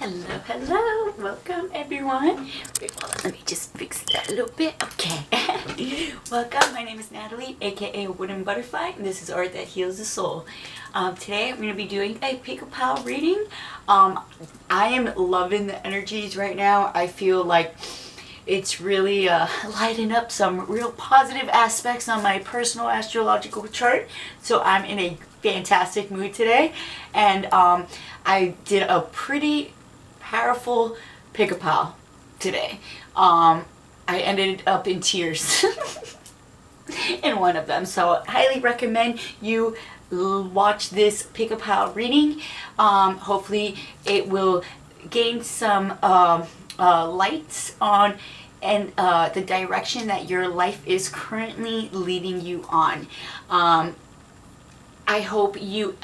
Hello, hello, welcome everyone. Wait, hold on, let me just fix that a little bit. Okay. Welcome, my name is Natalie, aka aWoodenButterfly, and this is Art That Heals the Soul. Today I'm going to be doing a pick a pile reading. I am loving the energies right now. I feel like it's really lighting up some real positive aspects on my personal astrological chart. So I'm in a fantastic mood today, and I did a pretty powerful pick a pile today. I ended up in tears in one of them, so I highly recommend you watch this pick a pile reading. Hopefully it will gain some lights on and the direction that your life is currently leading you on. I hope you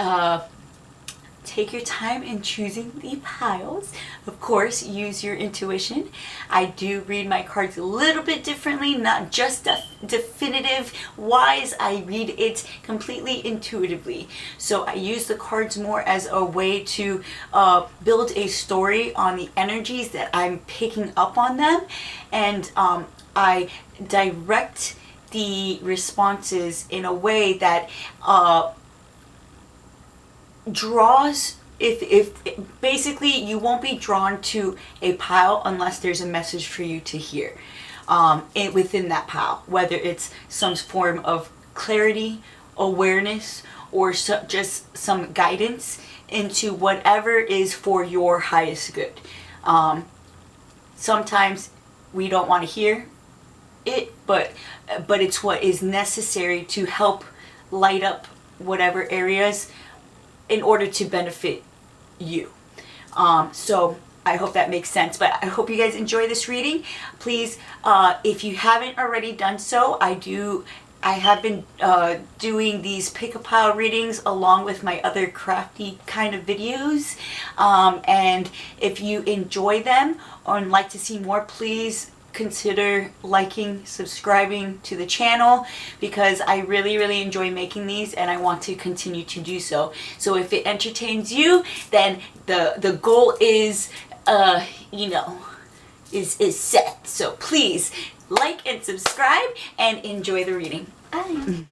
take your time in choosing the piles. Of course, use your intuition. I do read my cards a little bit differently, not just definitive wise. I read it completely intuitively. So I use the cards more as a way to build a story on the energies that I'm picking up on them, and I direct the responses in a way that draws, if basically you won't be drawn to a pile unless there's a message for you to hear within that pile, whether it's some form of clarity, awareness, or just some guidance into whatever is for your highest good. Sometimes we don't want to hear it, but it's what is necessary to help light up whatever areas in order to benefit you. So I hope that makes sense, but I hope you guys enjoy this reading. Please, if you haven't already done so, I have been doing these pick a pile readings along with my other crafty kind of videos, and if you enjoy them or would like to see more, please consider liking, subscribing to the channel, because I really enjoy making these and I want to continue to do so. So if it entertains you, then the goal is is set. So please like and subscribe and enjoy the reading. Bye.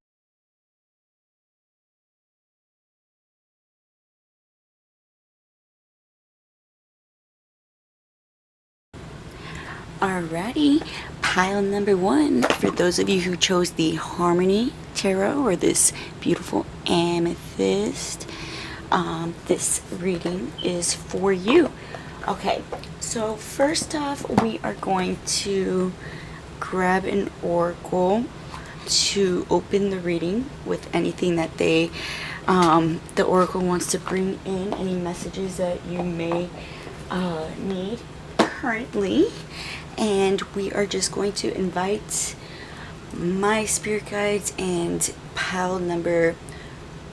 Alrighty, pile number one, for those of you who chose the Harmony Tarot or this beautiful amethyst, this reading is for you. Okay, so first off, we are going to grab an oracle to open the reading with anything that the oracle wants to bring in, any messages that you may need currently. And we are just going to invite my spirit guides and pile number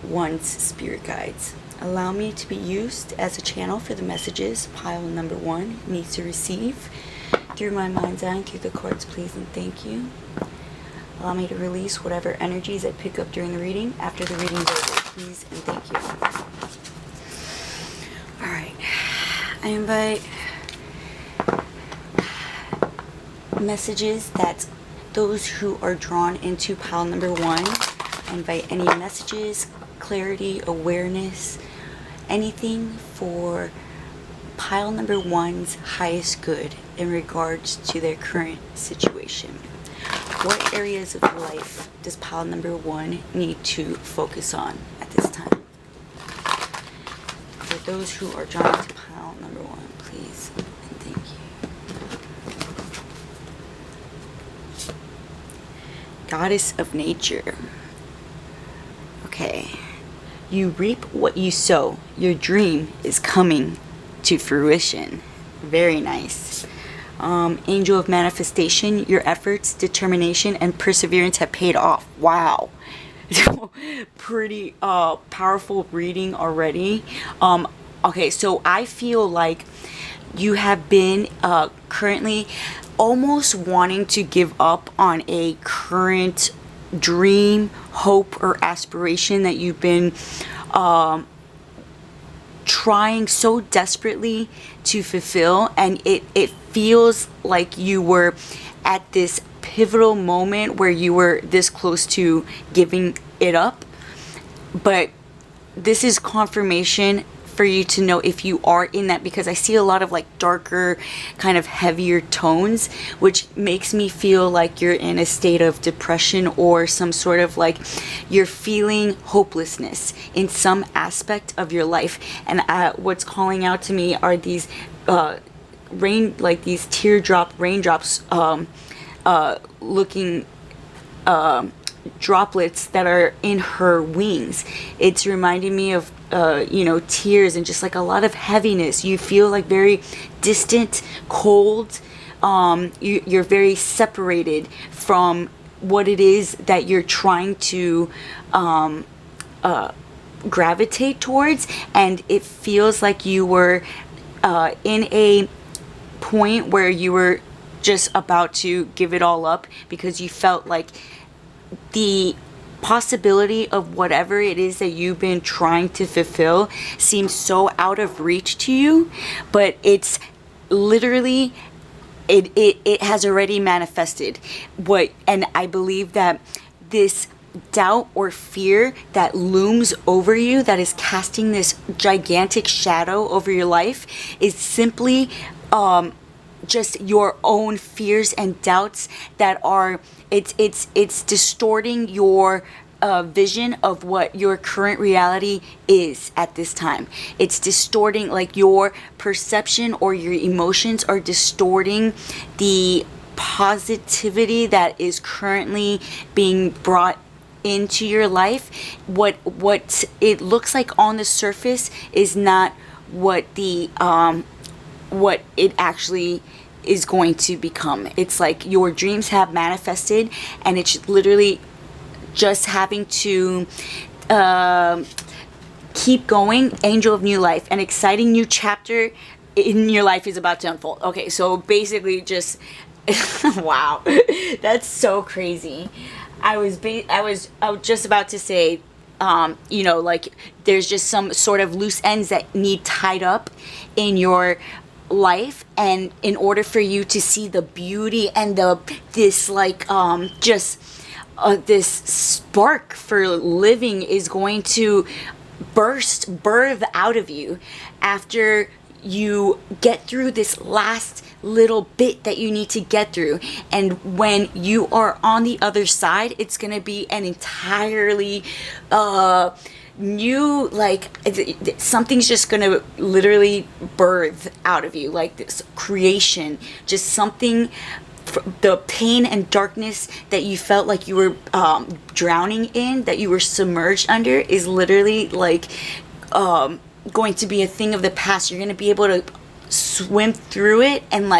one's spirit guides. Allow me to be used as a channel for the messages pile number one needs to receive through my mind's eye and through the cards, please and thank you. Allow me to release whatever energies I pick up during the reading after the reading is over, please and thank you. Alright, I invite messages that those who are drawn into pile number one. I invite any messages, clarity, awareness, anything for pile number one's highest good in regards to their current situation. What areas of life does pile number one need to focus on at this time? For those who are drawn to pile number one, please and thank you. Goddess of nature. Okay. You reap what you sow. Your dream is coming to fruition. Very nice. Angel of manifestation. Your efforts, determination, and perseverance have paid off. Wow. Pretty powerful reading already. Okay, so I feel like you have been currently almost wanting to give up on a current dream, hope, or aspiration that you've been trying so desperately to fulfill, and it feels like you were at this pivotal moment where you were this close to giving it up. But this is confirmation for you to know if you are in that, because I see a lot of like darker, kind of heavier tones, which makes me feel like you're in a state of depression, or some sort of like you're feeling hopelessness in some aspect of your life. And what's calling out to me are these like these teardrop raindrops looking droplets that are in her wings. It's reminding me of tears and just like a lot of heaviness. You feel like very distant, cold. You're very separated from what it is that you're trying to gravitate towards, and it feels like you were in a point where you were just about to give it all up, because you felt like the possibility of whatever it is that you've been trying to fulfill seems so out of reach to you. But it's literally, it has already manifested. And I believe that this doubt or fear that looms over you, that is casting this gigantic shadow over your life, is simply just your own fears and doubts that are it's distorting your vision of what your current reality is at this time. It's distorting, like, your perception, or your emotions are distorting the positivity that is currently being brought into your life. What it looks like on the surface is not what it actually is going to become. It's like your dreams have manifested, and it's literally just having to keep going. Angel of new life, an exciting new chapter in your life is about to unfold. Okay, so basically just wow, that's so crazy. I was just about to say, like, there's just some sort of loose ends that need tied up in your life, and in order for you to see the beauty and this spark for living is going to birth out of you after you get through this last little bit that you need to get through. And when you are on the other side, it's gonna be an entirely new, like, something's just gonna literally birth out of you, like this creation, just something. The pain and darkness that you felt like you were drowning in, that you were submerged under, is literally like going to be a thing of the past. You're gonna be able to swim through it and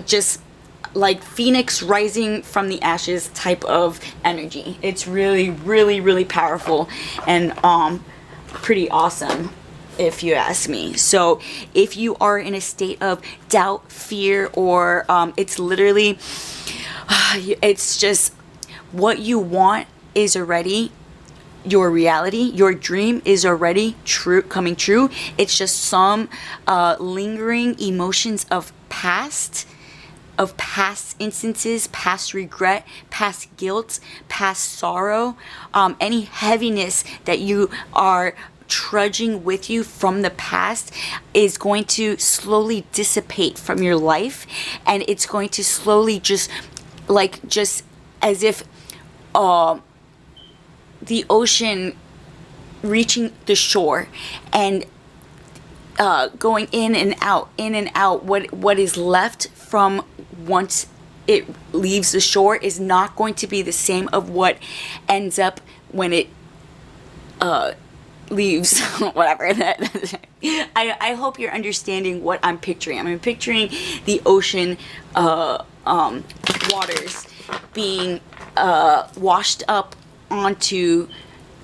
just like Phoenix rising from the ashes type of energy. It's really, really, really powerful and pretty awesome, if you ask me. So if you are in a state of doubt, fear, or it's literally, it's just what you want is already your reality. Your dream is already coming true. It's just some lingering emotions of past instances, past regret, past guilt, past sorrow, any heaviness that you are trudging with you from the past is going to slowly dissipate from your life, and it's going to slowly just as if the ocean reaching the shore and going in and out, what is left from once it leaves the shore is not going to be the same of what ends up when it leaves. Whatever. I hope you're understanding what I'm picturing. I'm picturing the ocean waters being washed up onto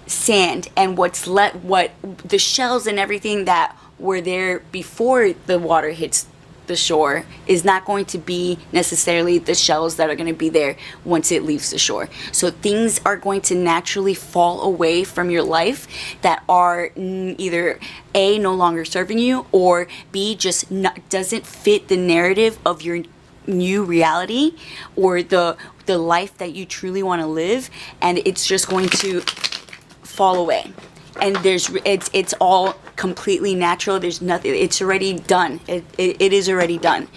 sand, and what's left, what the shells and everything that were there before the water hits the shore is not going to be necessarily the shells that are going to be there once it leaves the shore. So things are going to naturally fall away from your life that are either A, no longer serving you, or B, just doesn't fit the narrative of your new reality or the life that you truly want to live, and it's just going to fall away. And it's all completely natural. There's nothing, it's already done. It is already done.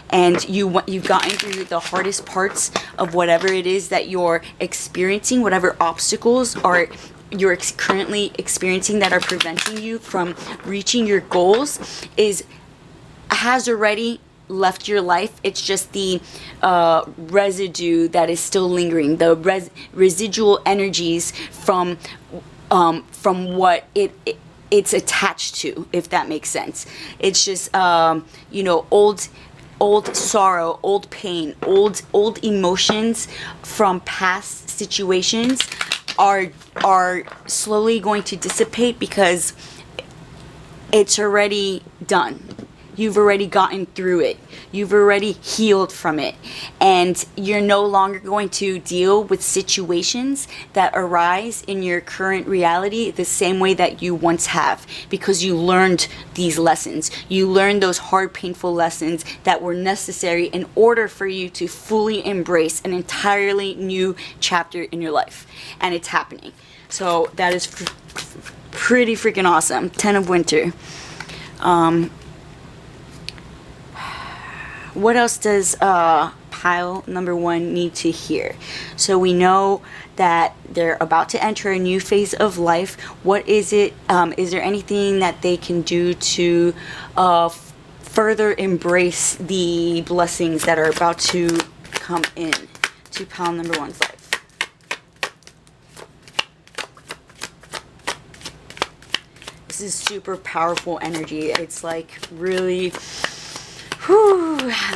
And you've gotten through the hardest parts of whatever it is that you're experiencing, whatever obstacles are you're currently experiencing that are preventing you from reaching your goals has already left your life. It's just the residue that is still lingering, the residual energies from what it's attached to, if that makes sense. It's just old sorrow, old pain, old emotions from past situations are slowly going to dissipate because it's already done. You've already gotten through it. You've already healed from it. And you're no longer going to deal with situations that arise in your current reality the same way that you once have, because you learned these lessons. You learned those hard, painful lessons that were necessary in order for you to fully embrace an entirely new chapter in your life. And it's happening. So that is pretty freaking awesome. 10 of Winter. What else does pile number 1 need to hear? So we know that they're about to enter a new phase of life. What is it? Is there anything that they can do to further embrace the blessings that are about to come in to pile number 1's life? This is super powerful energy. It's like really...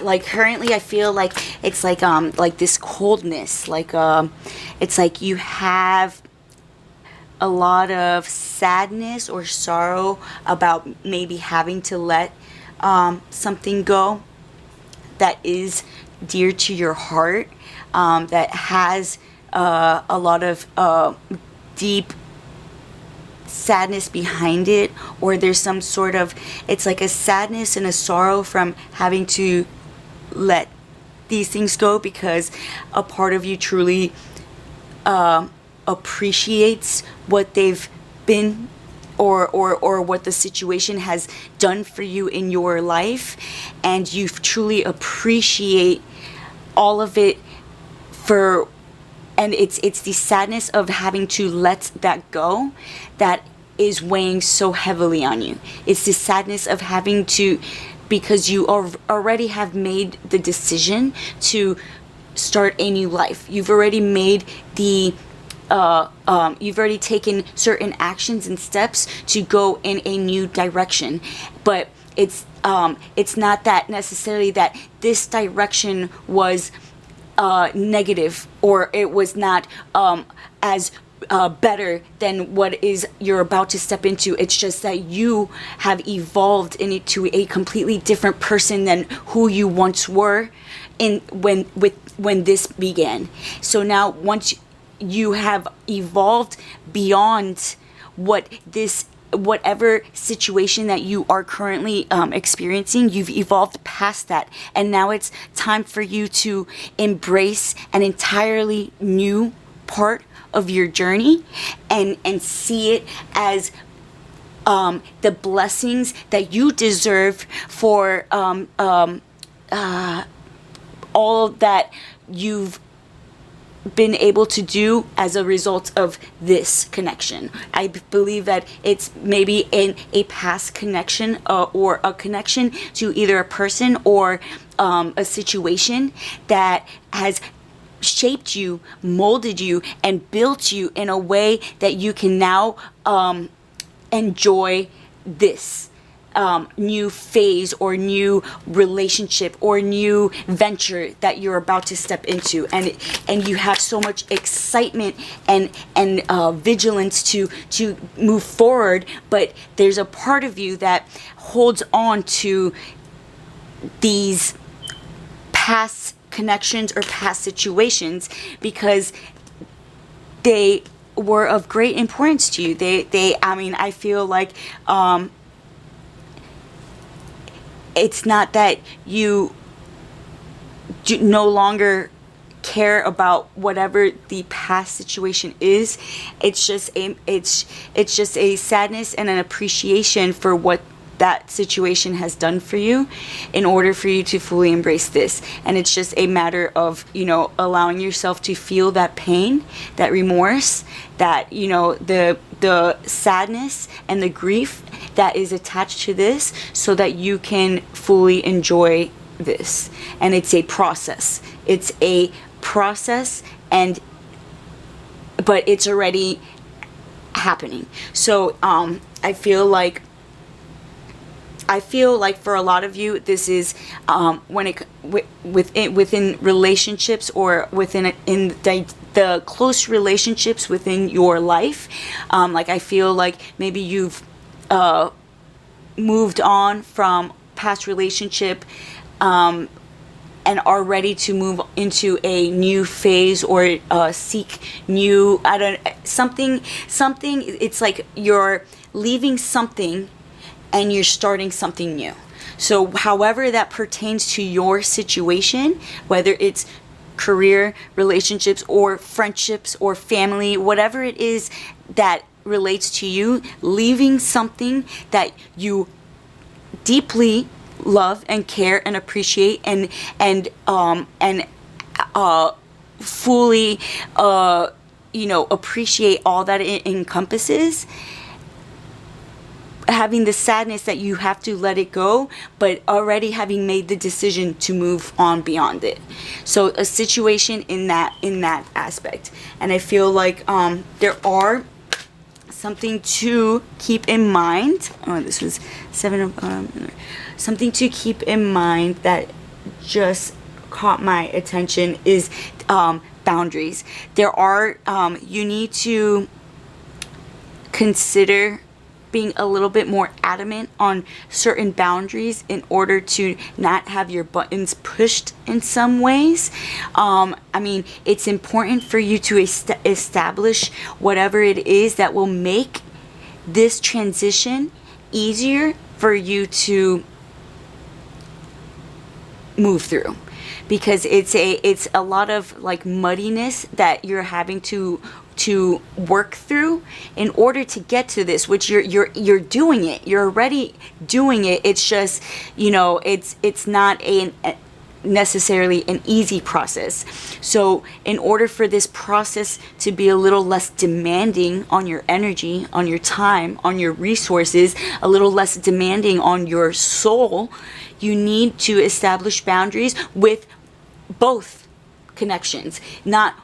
like currently I feel like it's like this coldness, like it's like you have a lot of sadness or sorrow about maybe having to let something go that is dear to your heart, that has a lot of deep sadness behind it, or there's some sort of, it's like a sadness and a sorrow from having to let these things go because a part of you truly appreciates what they've been or what the situation has done for you in your life, and you truly appreciate all of it and it's the sadness of having to let that go that is weighing so heavily on you. It's the sadness of having to, because you already have made the decision to start a new life. You've already made the you've already taken certain actions and steps to go in a new direction, but it's not that necessarily that this direction was negative, or it was not as better than what is you're about to step into. It's just that you have evolved into a completely different person than who you once were when this began. So now once you have evolved beyond whatever situation that you are currently experiencing, you've evolved past that, and now it's time for you to embrace an entirely new part of your journey and see it as the blessings that you deserve for all that you've been able to do as a result of this connection. I believe that it's maybe in a past connection or a connection to either a person or a situation that has shaped you, molded you, and built you in a way that you can now enjoy this new phase or new relationship or new venture that you're about to step into, and you have so much excitement and vigilance to move forward, but there's a part of you that holds on to these past connections or past situations because they were of great importance to you. I mean, I feel like it's not that you no longer care about whatever the past situation is. It's just a sadness and an appreciation for what that situation has done for you in order for you to fully embrace this. And it's just a matter of, you know, allowing yourself to feel that pain, that remorse, that, you know, the sadness and the grief that is attached to this, so that you can fully enjoy this. And it's a process. It's a process, but it's already happening. So I feel like for a lot of you, this is within relationships, or within the close relationships within your life. Like, I feel like maybe you've moved on from past relationship and are ready to move into a new phase, or seek new, something. It's like you're leaving something and you're starting something new. So however that pertains to your situation, whether it's career, relationships, or friendships, or family, whatever it is that relates to you, leaving something that you deeply love and care and appreciate and fully appreciate all that it encompasses, having the sadness that you have to let it go, but already having made the decision to move on beyond it. So a situation in that aspect. And I feel like there are something to keep in mind. Oh, this was something to keep in mind that just caught my attention is boundaries. There are you need to consider being a little bit more adamant on certain boundaries in order to not have your buttons pushed in some ways. I mean, it's important for you to establish whatever it is that will make this transition easier for you to move through, because it's a lot of like muddiness that you're having to work through in order to get to this, which you're doing it. You're already doing it. It's just, it's not necessarily an easy process. So in order for this process to be a little less demanding on your energy, on your time, on your resources, a little less demanding on your soul, you need to establish boundaries with both connections, not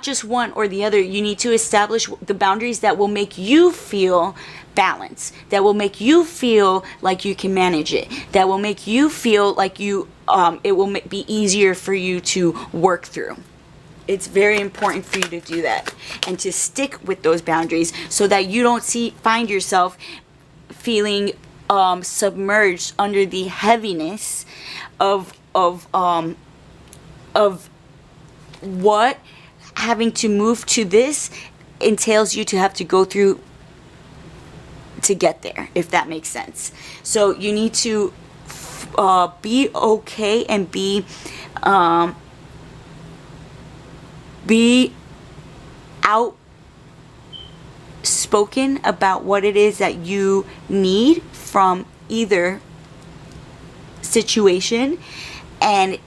just one or the other. You need to establish the boundaries that will make you feel balanced, that will make you feel like you can manage it, that will make you feel like it will be easier for you to work through. It's very important for you to do that and to stick with those boundaries, so that you don't find yourself feeling submerged under the heaviness of what having to move to this entails you to have to go through to get there, if that makes sense. So you need to be okay and be outspoken about what it is that you need from either situation, and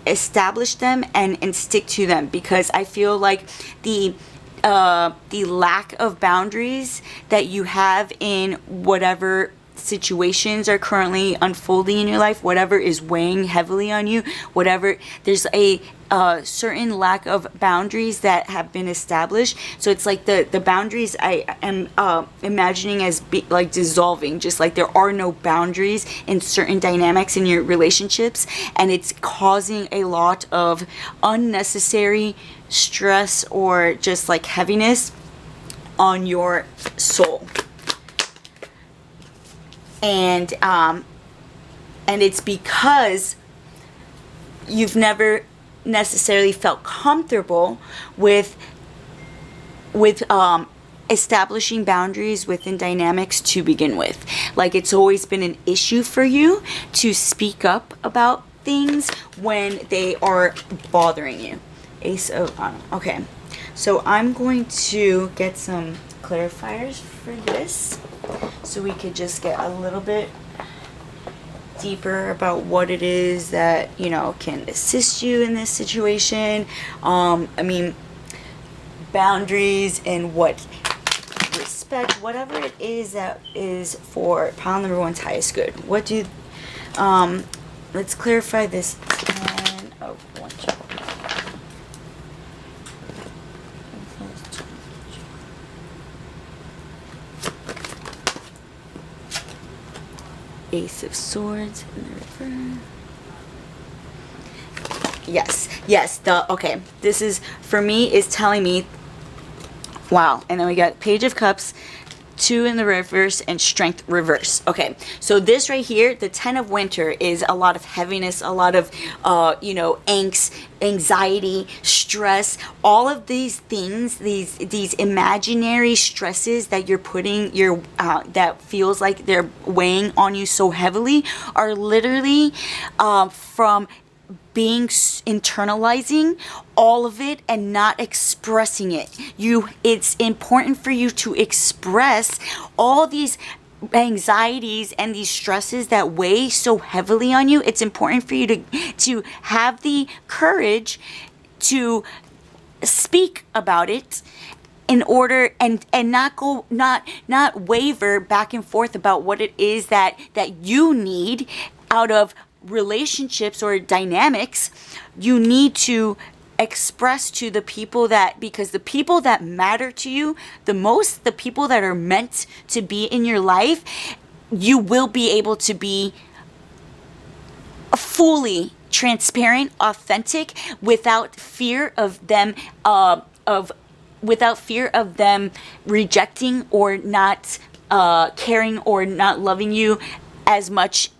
establish them and stick to them. Because I feel like the lack of boundaries that you have in whatever situations are currently unfolding in your life, whatever is weighing heavily on you, whatever, there's a certain lack of boundaries that have been established. So it's like the boundaries I am imagining as like dissolving, just like there are no boundaries in certain dynamics in your relationships, and it's causing a lot of unnecessary stress or just like heaviness on your soul. And And it's because you've never necessarily felt comfortable with establishing boundaries within dynamics to begin with. Like, it's always been an issue for you to speak up about things when they are bothering you. Ace of okay, so I'm going to get some clarifiers for this so we could just get a little bit deeper about what it is that, you know, can assist you in this situation. I mean, boundaries and what respect, whatever it is that is for pile number one's highest good. What do let's clarify this 10 of one. Ace of Swords in the reverse. Yes, okay. This is, for me, is telling me, wow. And then we got Page of Cups, 2 in the reverse, and Strength reverse. Okay, so this right here, the 10 of Winter, is a lot of heaviness, a lot of, you know, angst, anxiety, stress, all of these things, these imaginary stresses that you're putting, that feels like they're weighing on you so heavily, are literally from being internalizing all of it and not expressing it. It's important for you to express all these anxieties and these stresses that weigh so heavily on you. It's important for you to have the courage to speak about it in order and not waver back and forth about what it is that you need out of relationships or dynamics. You need to express to the people that, because the people that matter to you the most, the people that are meant to be in your life, you will be able to be fully transparent, authentic, without fear of them rejecting or not caring or not loving you as much.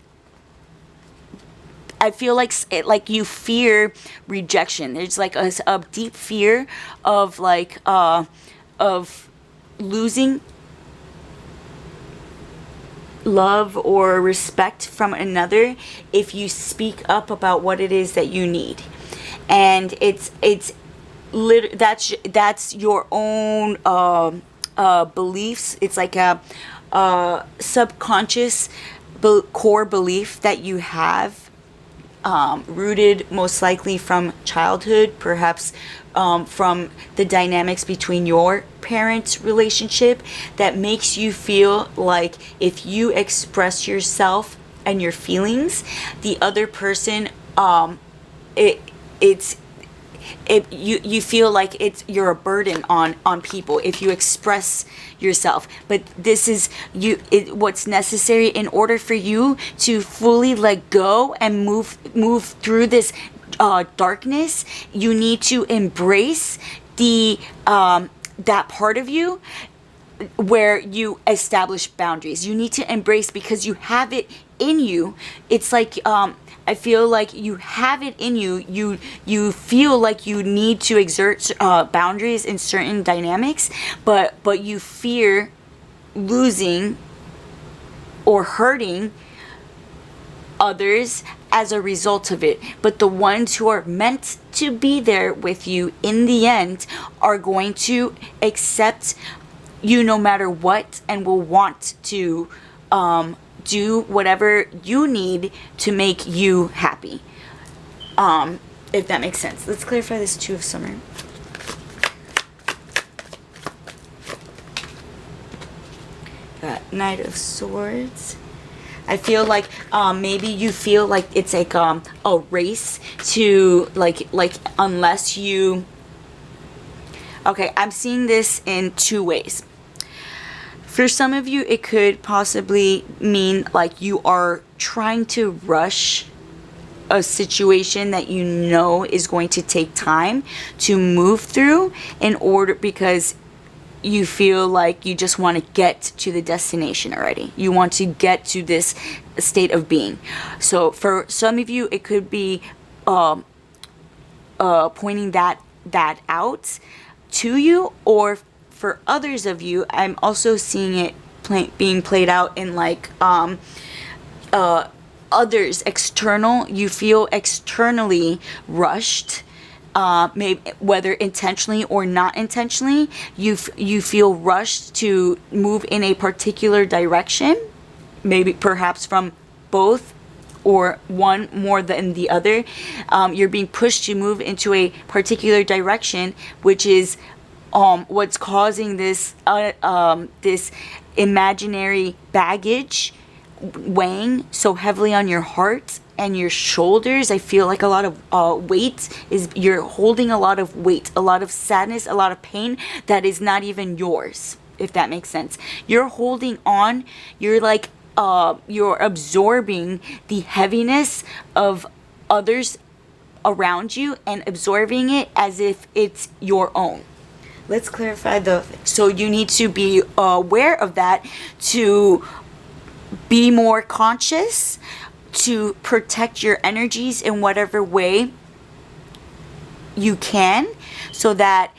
I feel like you fear rejection. There's like a deep fear of of losing love or respect from another if you speak up about what it is that you need. And that's your own beliefs. It's like a subconscious core belief that you have, rooted most likely from childhood, perhaps from the dynamics between your parents' relationship, that makes you feel like if you express yourself and your feelings, the other person, you feel like you're a burden on people if you express yourself. But this is what's necessary in order for you to fully let go and move through this darkness. You need to embrace that part of you where you establish boundaries. You need to embrace, because you have it in you. It's like I feel like you have it in you. You feel like you need to exert boundaries in certain dynamics, but you fear losing or hurting others as a result of it. But the ones who are meant to be there with you in the end are going to accept you no matter what, and will want to do whatever you need to make you happy. If that makes sense. Let's clarify this 2 of Summer. Got Knight of Swords. I feel like maybe you feel like it's like a race to like unless you. Okay, I'm seeing this in 2 ways. For some of you, it could possibly mean like you are trying to rush a situation that you know is going to take time to move through, in order, because you feel like you just want to get to the destination already. You want to get to this state of being. So for some of you, it could be pointing that out to you, or for others of you, I'm also seeing it being played out in like others, external. You feel externally rushed, maybe whether intentionally or not intentionally. You feel rushed to move in a particular direction, maybe perhaps from both or one more than the other. You're being pushed to move into a particular direction, which is what's causing this this imaginary baggage weighing so heavily on your heart and your shoulders. I feel like a lot of weight is, you're holding a lot of weight, a lot of sadness, a lot of pain that is not even yours, if that makes sense. You're holding on, you're like you're absorbing the heaviness of others around you and absorbing it as if it's your own. Let's clarify so you need to be aware of that, to be more conscious, to protect your energies in whatever way you can, so that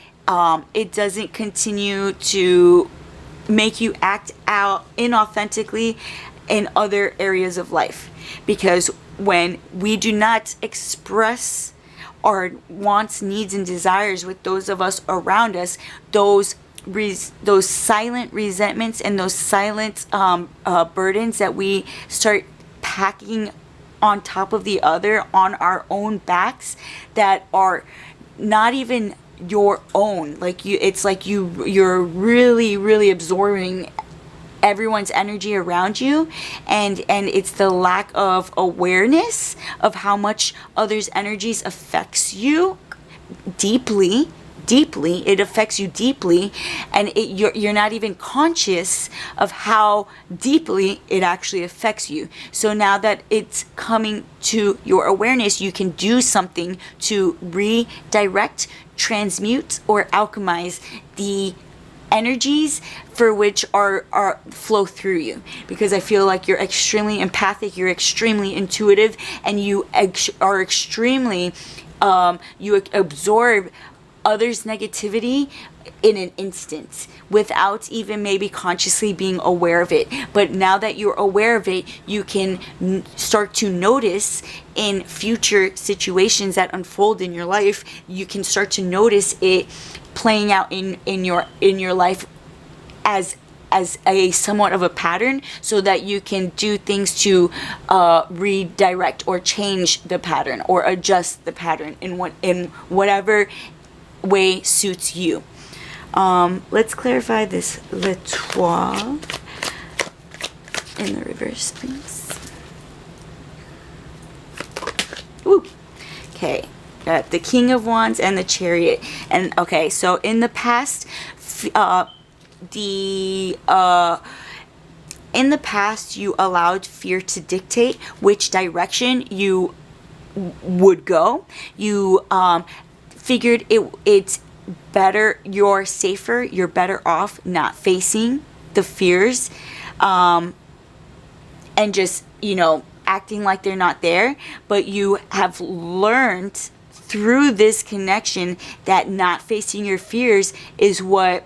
it doesn't continue to make you act out inauthentically in other areas of life. Because when we do not express our wants, needs, and desires with those of us around us, those silent resentments and those silent burdens that we start packing on top of the other on our own backs, that are not even your own. Like it's like you're really absorbing everyone's energy around you, and it's the lack of awareness of how much others' energies affects you deeply. It affects you deeply, and you're not even conscious of how deeply it actually affects you. So now that it's coming to your awareness, you can do something to redirect, transmute, or alchemize the energies for which are flow through you. Because I feel like you're extremely empathic, you're extremely intuitive, and you are extremely you absorb others' negativity in an instant without even maybe consciously being aware of it. But now that you're aware of it, you can start to notice in future situations that unfold in your life. You can start to notice it playing out in your life as a somewhat of a pattern, so that you can do things to redirect or change the pattern or adjust the pattern in whatever way suits you. Let's clarify this le trois in the reverse, please. Ooh. Okay, got the King of Wands and the Chariot. And okay, so in the past, in the past, you allowed fear to dictate which direction you would go. You figured it's better, you're safer, you're better off not facing the fears, and just, acting like they're not there. But you have learned through this connection that not facing your fears is what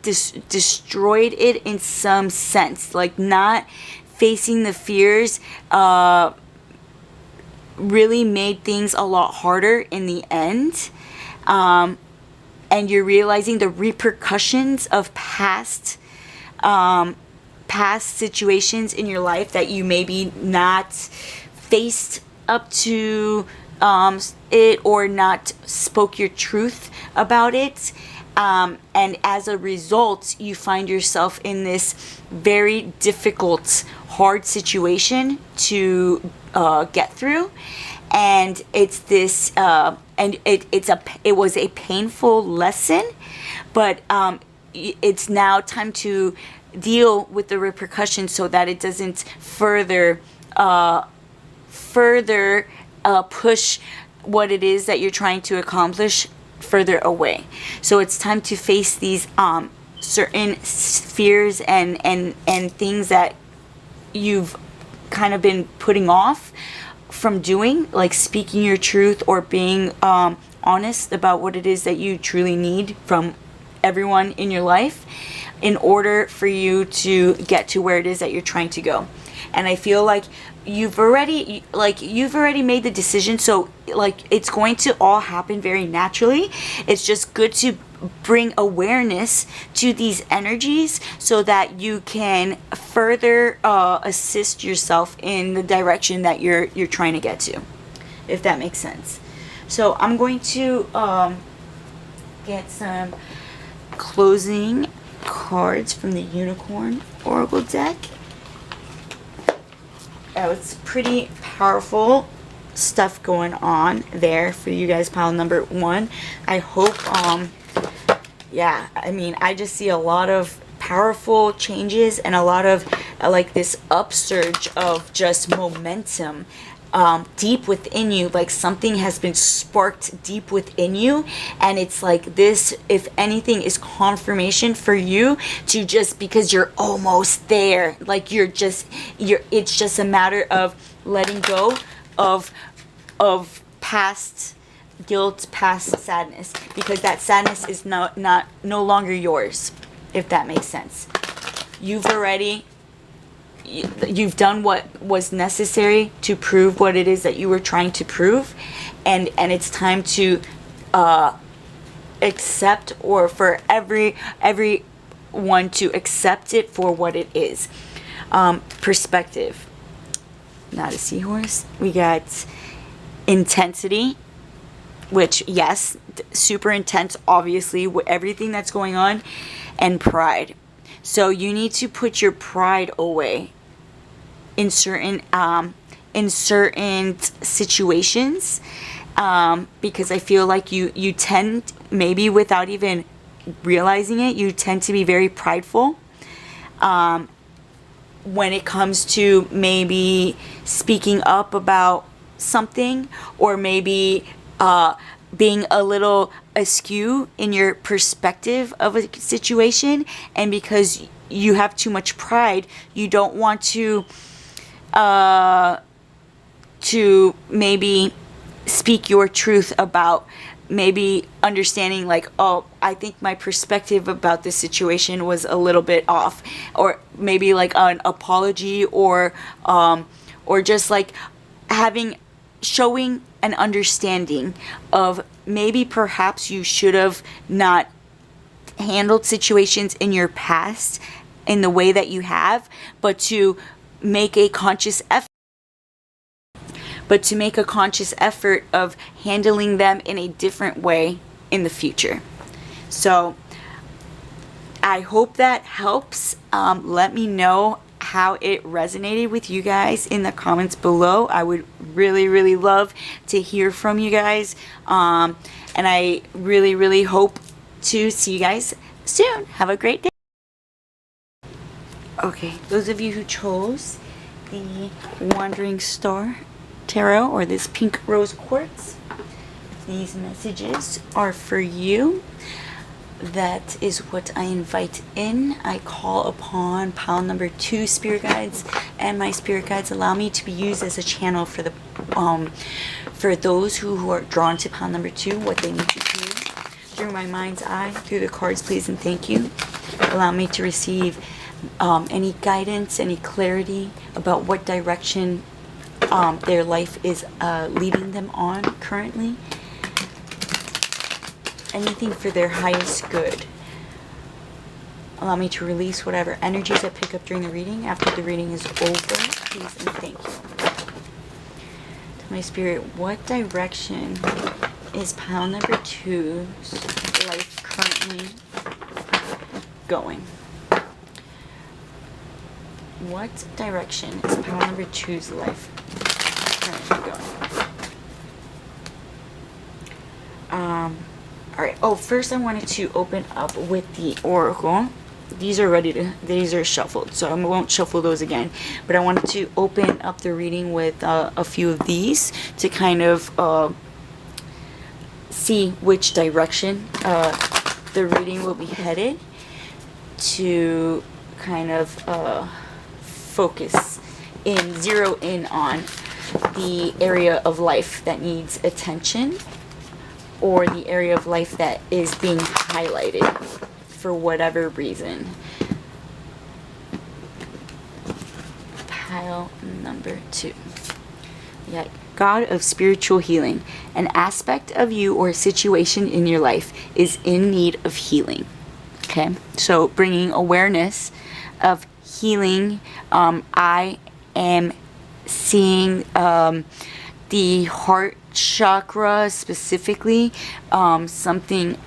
destroyed it in some sense. Like, not facing the fears really made things a lot harder in the end, and you're realizing the repercussions of past situations in your life that you maybe not faced up to it, or not spoke your truth about it, and as a result you find yourself in this very difficult, hard situation to get through. And it's this it was a painful lesson, but it's now time to deal with the repercussions so that it doesn't further push what it is that you're trying to accomplish further away. So it's time to face these certain fears and things that you've kind of been putting off from doing, like speaking your truth or being honest about what it is that you truly need from everyone in your life in order for you to get to where it is that you're trying to go. And I feel like you've already made the decision, so like it's going to all happen very naturally. It's just good to bring awareness to these energies so that you can further assist yourself in the direction that you're trying to get to, if that makes sense. So I'm going to get some closing cards from the Unicorn Oracle deck. It's pretty powerful stuff going on there for you guys, pile number 1. I hope yeah, I mean, I just see a lot of powerful changes and a lot of like this upsurge of just momentum deep within you. Like something has been sparked deep within you, and it's like this, if anything, is confirmation for you to just, because you're almost there, like it's just a matter of letting go of past guilt, past sadness, because that sadness is no longer yours, if that makes sense. You've done what was necessary to prove what it is that you were trying to prove, and it's time to accept, or for everyone to accept it for what it is. Perspective, not a seahorse. We got intensity, which, yes, super intense, obviously, with everything that's going on, and pride. So you need to put your pride away in certain situations, because I feel like you tend, maybe without even realizing it, you tend to be very prideful when it comes to maybe speaking up about something, or maybe being a little askew in your perspective of a situation, and because you have too much pride, you don't want to maybe speak your truth about maybe understanding, like, oh, I think my perspective about this situation was a little bit off, or maybe like an apology, or just like showing an understanding of maybe perhaps you should have not handled situations in your past in the way that you have, but to make a conscious effort of handling them in a different way in the future. So I hope that helps. Let me know how it resonated with you guys in the comments below. I would really love to hear from you guys, and I really hope to see you guys soon. Have a great day. Okay, those of you who chose the Wandering Star Tarot, or this pink rose quartz, these messages are for you. That is what I invite in. I call upon pile number 2 spirit guides, and my spirit guides allow me to be used as a channel for the for those who are drawn to pile number 2, what they need to do through my mind's eye, through the cards, please and thank you. Allow me to receive any guidance, any clarity about what direction their life is leading them on currently. Anything for their highest good. Allow me to release whatever energies I pick up during the reading. After the reading is over, please and thank you. To my spirit, what direction is pile number 2's life currently going? What direction is pile number 2's life currently going? Alright, first I wanted to open up with the Oracle. These are shuffled, so I won't shuffle those again. But I wanted to open up the reading with a few of these to kind of see which direction the reading will be headed, to kind of focus in, zero in on the area of life that needs attention, or the area of life that is being highlighted for whatever reason. Pile number 2. Yeah, God of spiritual healing. An aspect of you or a situation in your life is in need of healing. Okay, so bringing awareness of healing. I am seeing the heart chakra specifically, something,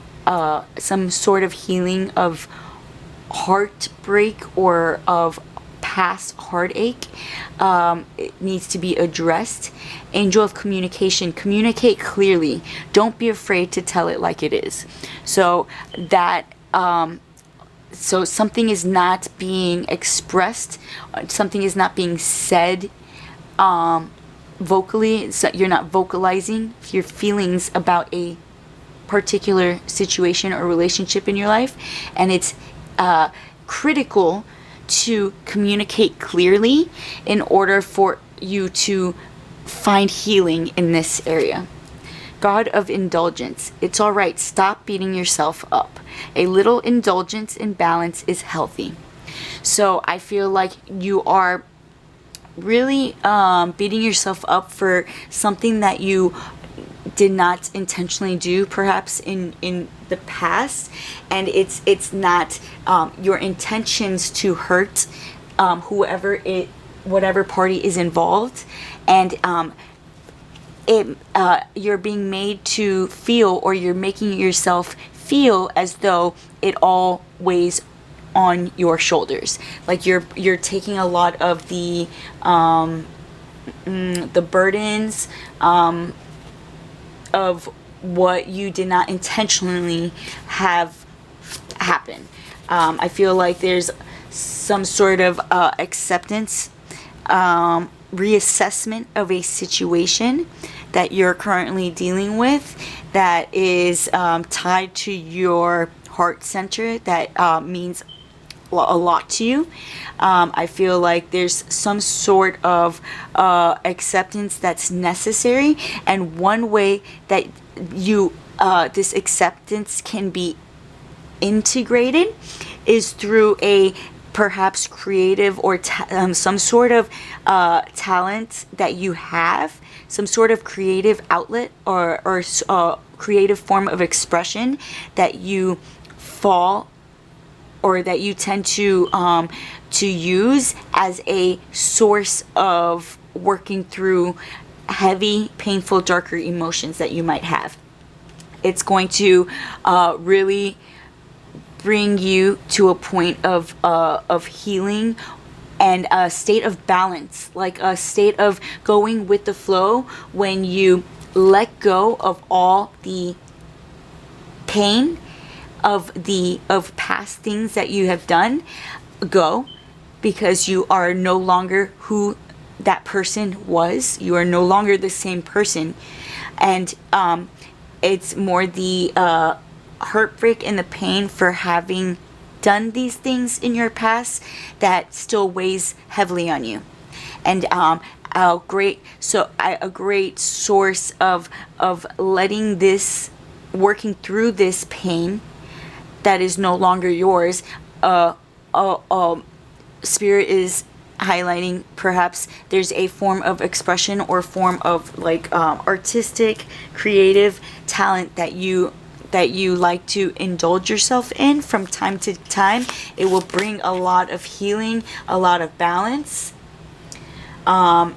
some sort of healing of heartbreak or of past heartache. It needs to be addressed. Angel of communication. Communicate clearly. Don't be afraid to tell it like it is. So that so something is not being expressed, something is not being said vocally, so you're not vocalizing your feelings about a particular situation or relationship in your life, and it's critical to communicate clearly in order for you to find healing in this area. God of indulgence. It's all right. Stop beating yourself up. A little indulgence and balance is healthy. So I feel like you are really beating yourself up for something that you did not intentionally do, perhaps in the past, and it's not your intentions to hurt whatever party is involved, and you're being made to feel, or you're making yourself feel as though it all weighs on your shoulders. Like you're taking a lot of the burdens of what you did not intentionally have happen. I feel like there's some sort of acceptance, reassessment of a situation that you're currently dealing with that is tied to your heart center, that means a lot to you. I feel like there's some sort of acceptance that's necessary, and one way that you this acceptance can be integrated is through a perhaps creative or some sort of talent that you have, some sort of creative outlet or creative form of expression that you fall, or that you tend to use as a source of working through heavy, painful, darker emotions that you might have. It's going to really bring you to a point of healing and a state of balance, like a state of going with the flow when you let go of all the pain of past things that you have done. Go, because you are no longer who that person was. You are no longer the same person, and it's more the heartbreak and the pain for having done these things in your past that still weighs heavily on you. And a great source of letting this, working through this pain that is no longer yours. Spirit is highlighting perhaps there's a form of expression or form of like artistic, creative talent that you like to indulge yourself in from time to time. It will bring a lot of healing, a lot of balance, and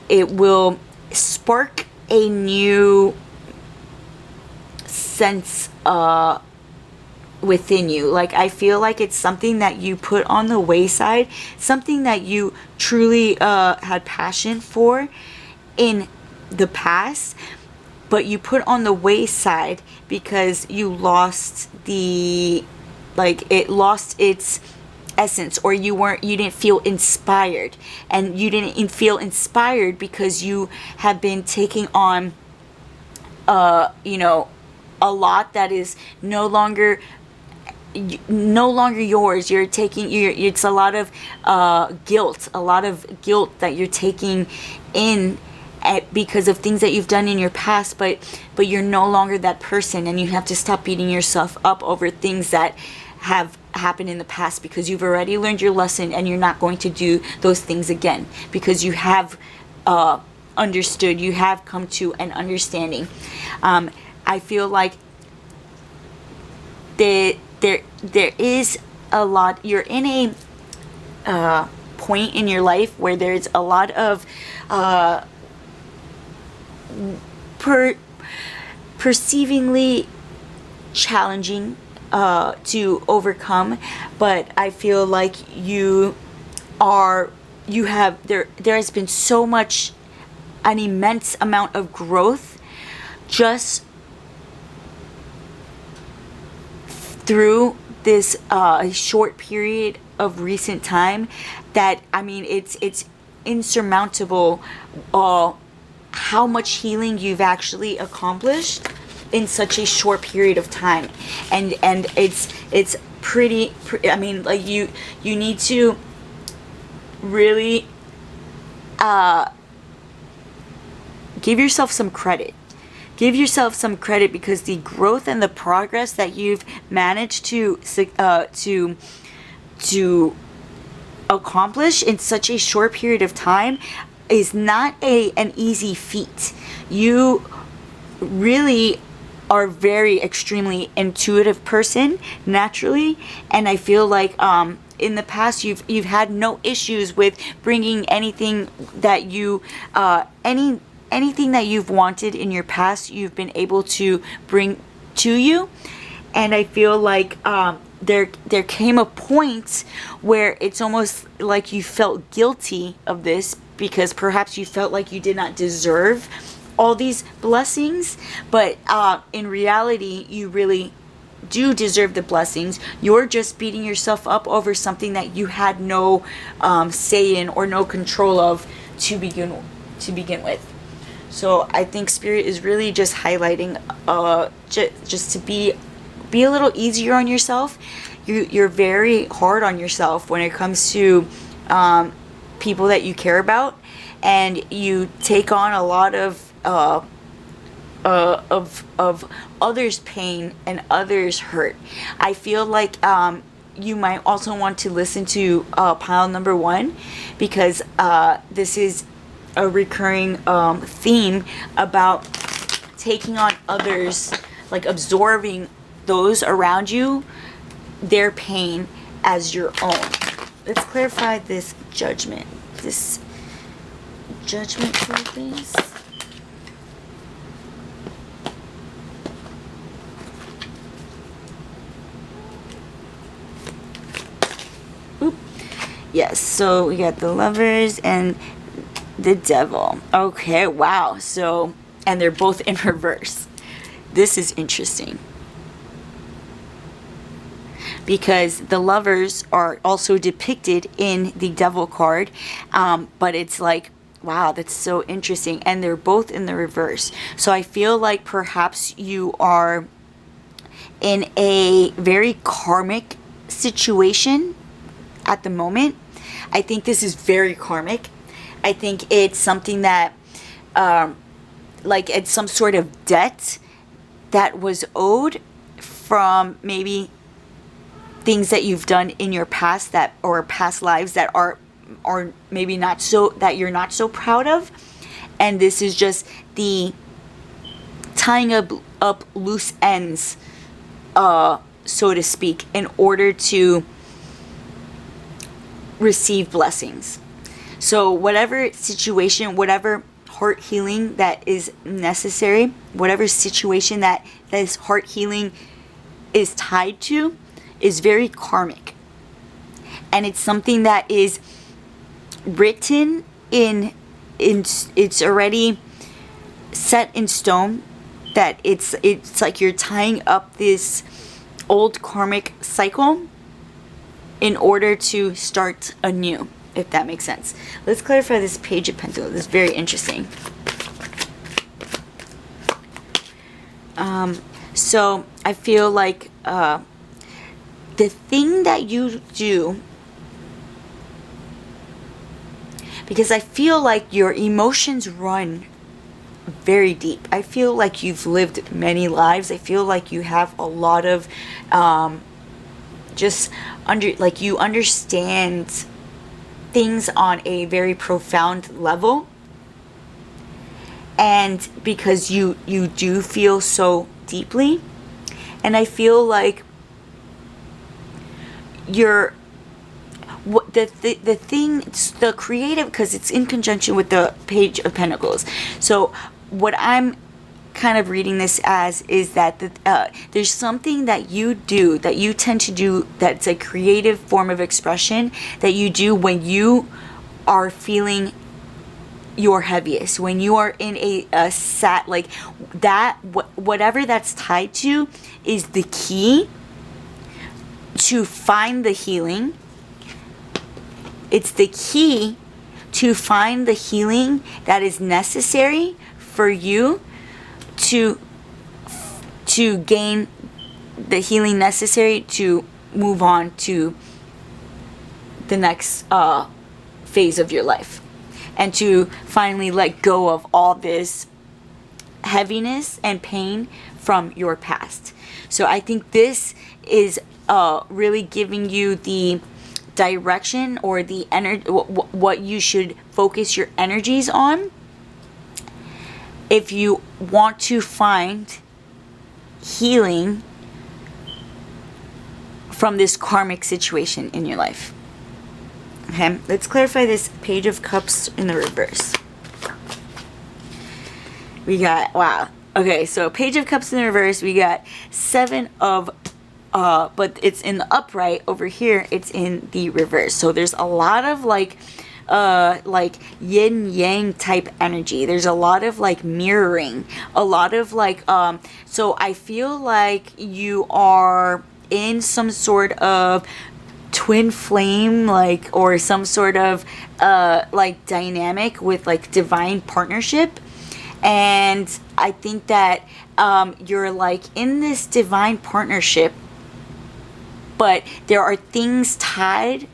it will spark a new sense within you. Like, I feel like it's something that you put on the wayside, something that you truly had passion for in the past, but you put on the wayside because you lost it lost its essence, or you didn't feel inspired. And you didn't feel inspired because you have been taking on you know, a lot that is no longer yours. You're taking, it's a lot of guilt, that you're taking in because of things that you've done in your past, but you're no longer that person, and you have to stop beating yourself up over things that have happened in the past, because you've already learned your lesson, and you're not going to do those things again, because you have understood, you have come to an understanding. I feel like there is a lot, you're in a point in your life where there's a lot of perceivingly challenging to overcome, but I feel like there has been so much, an immense amount of growth just through this short period of recent time, that, I mean, it's insurmountable how much healing you've actually accomplished in such a short period of time. And it's pretty, I mean, like, you need to really give yourself some credit. Give yourself some credit, because the growth and the progress that you've managed to accomplish in such a short period of time is not an easy feat. You really are very extremely intuitive person naturally, and I feel like in the past you've had no issues with bringing anything that anything that you've wanted in your past, you've been able to bring to you. And I feel like there came a point where it's almost like you felt guilty of this, because perhaps you felt like you did not deserve all these blessings, but in reality you really do deserve the blessings. You're just beating yourself up over something that you had no say in or no control of to begin with. So I think Spirit is really just highlighting just to be a little easier on yourself. You're very hard on yourself when it comes to people that you care about, and you take on a lot of others' pain and others' hurt. I feel like you might also want to listen to pile number 1, because this is a recurring theme about taking on others, like absorbing those around you, their pain as your own. Let's clarify this judgment card, please. Oop. Yes, so we got the Lovers and the Devil. Okay, wow. So, and they're both in reverse. This is interesting, because the Lovers are also depicted in the Devil card, but it's like, wow, that's so interesting. And they're both in the reverse. So I feel like perhaps you are in a very karmic situation at the moment. I think this is very karmic. I think it's something that, like, it's some sort of debt that was owed from maybe things that you've done in your past, that, or past lives that are maybe not so, that you're not so proud of. And this is just the tying up loose ends, so to speak, in order to receive blessings. So whatever situation, whatever heart healing that is necessary, whatever situation that this heart healing is tied to, is very karmic. And it's something that is written in it's already set in stone, that it's like you're tying up this old karmic cycle, in order to start anew, if that makes sense. Let's clarify this Page of Pentacles. This is very interesting. So I feel like the thing that you do, because I feel like your emotions run very deep. I feel like you've lived many lives. I feel like you have a lot of you understand things on a very profound level. And because you do feel so deeply, and I feel like you're the creative, because it's in conjunction with the Page of Pentacles. So what I'm kind of reading this as is that there's something that you do, that you tend to do, that's a creative form of expression that you do when you are feeling your heaviest, when you are in a sad, like that, whatever that's tied to is the key to find the healing. It's the key to find the healing that is necessary for you to gain the healing necessary to move on to the next phase of your life, and to finally let go of all this heaviness and pain from your past. So I think this is really giving you the direction, or the energy, what you should focus your energies on if you want to find healing from this karmic situation in your life. Okay, let's clarify this Page of Cups in the reverse. We got, wow. Okay, so Page of Cups in the reverse, we got 7 of, but it's in the upright. Over here, it's in the reverse. So there's a lot of like yin yang type energy. There's a lot of like mirroring, a lot of like, so I feel like you are in some sort of twin flame, like, or some sort of like dynamic with like divine partnership. And I think that you're like in this divine partnership, but there are things tied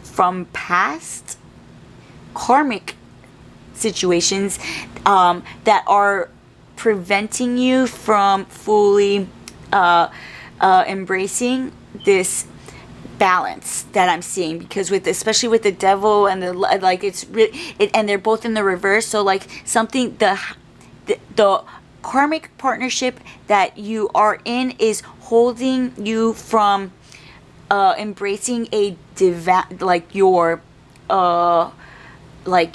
from past karmic situations that are preventing you from fully embracing this balance that I'm seeing, because with, especially with the Devil and the, like, it's really, and they're both in the reverse. So like something, the karmic partnership that you are in is holding you from embracing a like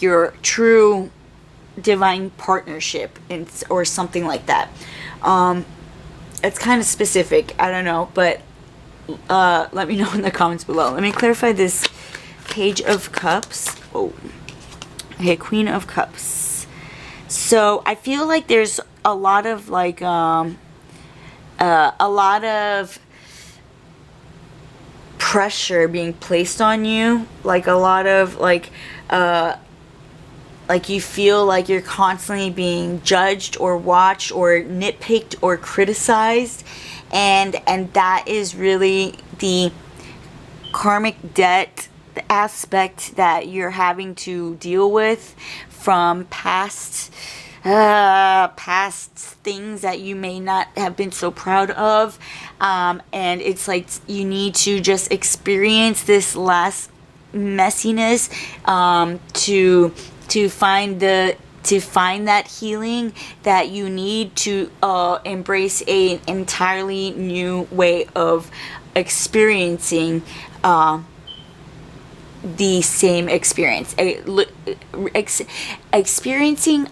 your true divine partnership, or something like that. It's kind of specific, I don't know, but let me know in the comments below. Let me clarify this Page of Cups. Oh, okay, Queen of Cups. So I feel like there's a lot of like a lot of pressure being placed on you, like a lot of like you feel like you're constantly being judged or watched or nitpicked or criticized, and that is really the karmic debt aspect that you're having to deal with from past things that you may not have been so proud of, and it's like you need to just experience this last messiness to find that healing that you need to embrace an entirely new way of experiencing the same experience, experiencing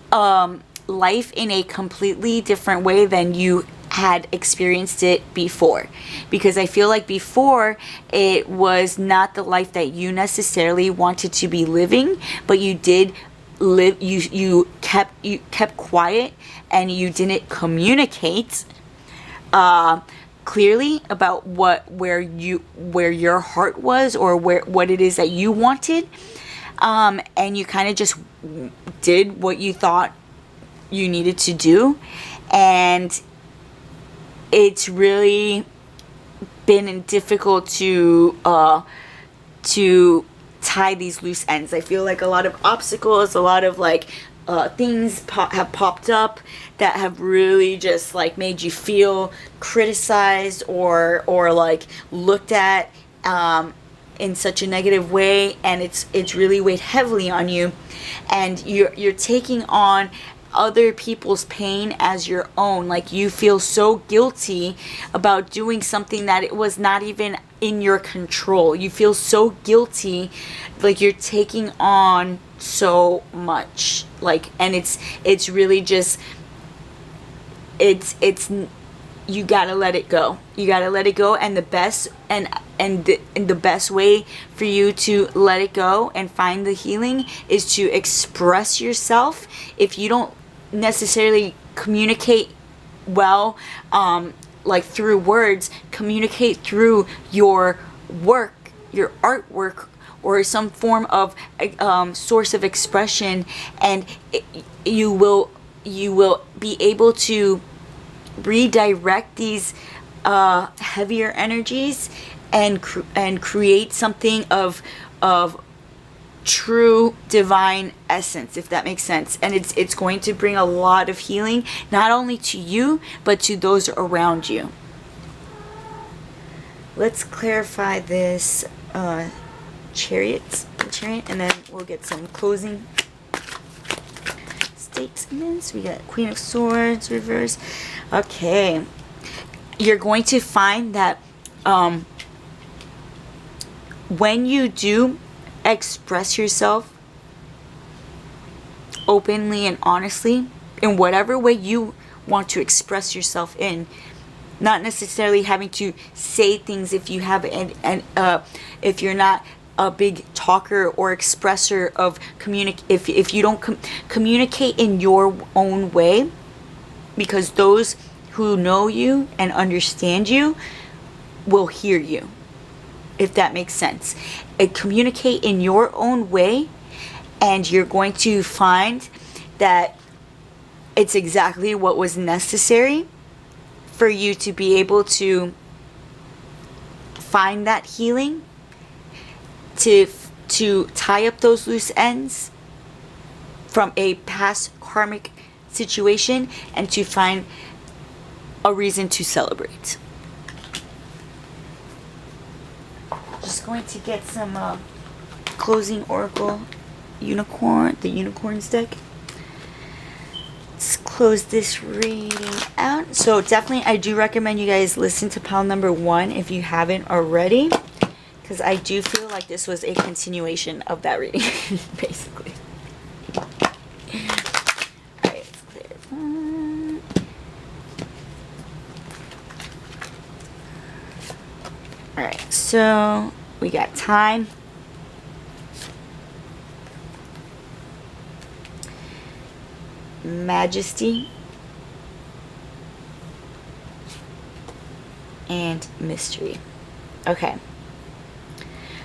life in a completely different way than you had experienced it before. Because I feel like before it was not the life that you necessarily wanted to be living, but you did live, you kept quiet and you didn't communicate clearly about where your heart was, or what it is that you wanted, and you kind of just did what you thought you needed to do, and it's really been difficult to tie these loose ends. I feel like a lot of obstacles, a lot of like things have popped up that have really just like made you feel criticized or like looked at in such a negative way, and it's really weighed heavily on you, and you're taking on other people's pain as your own. Like, you feel so guilty about doing something that it was not even in your control. You feel so guilty, like you're taking on so much, like, and it's really just, it's you gotta let it go. You gotta let it go, and the best the best way for you to let it go and find the healing is to express yourself. If you don't necessarily communicate well, like through words, communicate through your work, your artwork, or some form of source of expression, and you will be able to redirect these heavier energies and create something of true divine essence, if that makes sense. And it's going to bring a lot of healing, not only to you but to those around you. Let's clarify this chariot, and then we'll get some closing statements. We got Queen of Swords reverse. Okay, you're going to find that when you do express yourself openly and honestly in whatever way you want to express yourself in, not necessarily having to say things if you have if you're not a big talker or expresser of if you don't communicate in your own way, because those who know you and understand you will hear you, if that makes sense. Communicate in your own way, and you're going to find that it's exactly what was necessary for you to be able to find that healing, to tie up those loose ends from a past karmic situation, and to find a reason to celebrate. Just going to get some closing oracle unicorn, the unicorns deck. Let's close this reading out. So definitely I do recommend you guys listen to pile number 1 if you haven't already, because I do feel like this was a continuation of that reading basically. Alright, let's clear that. Alright, so we got time, majesty, and mystery. Okay,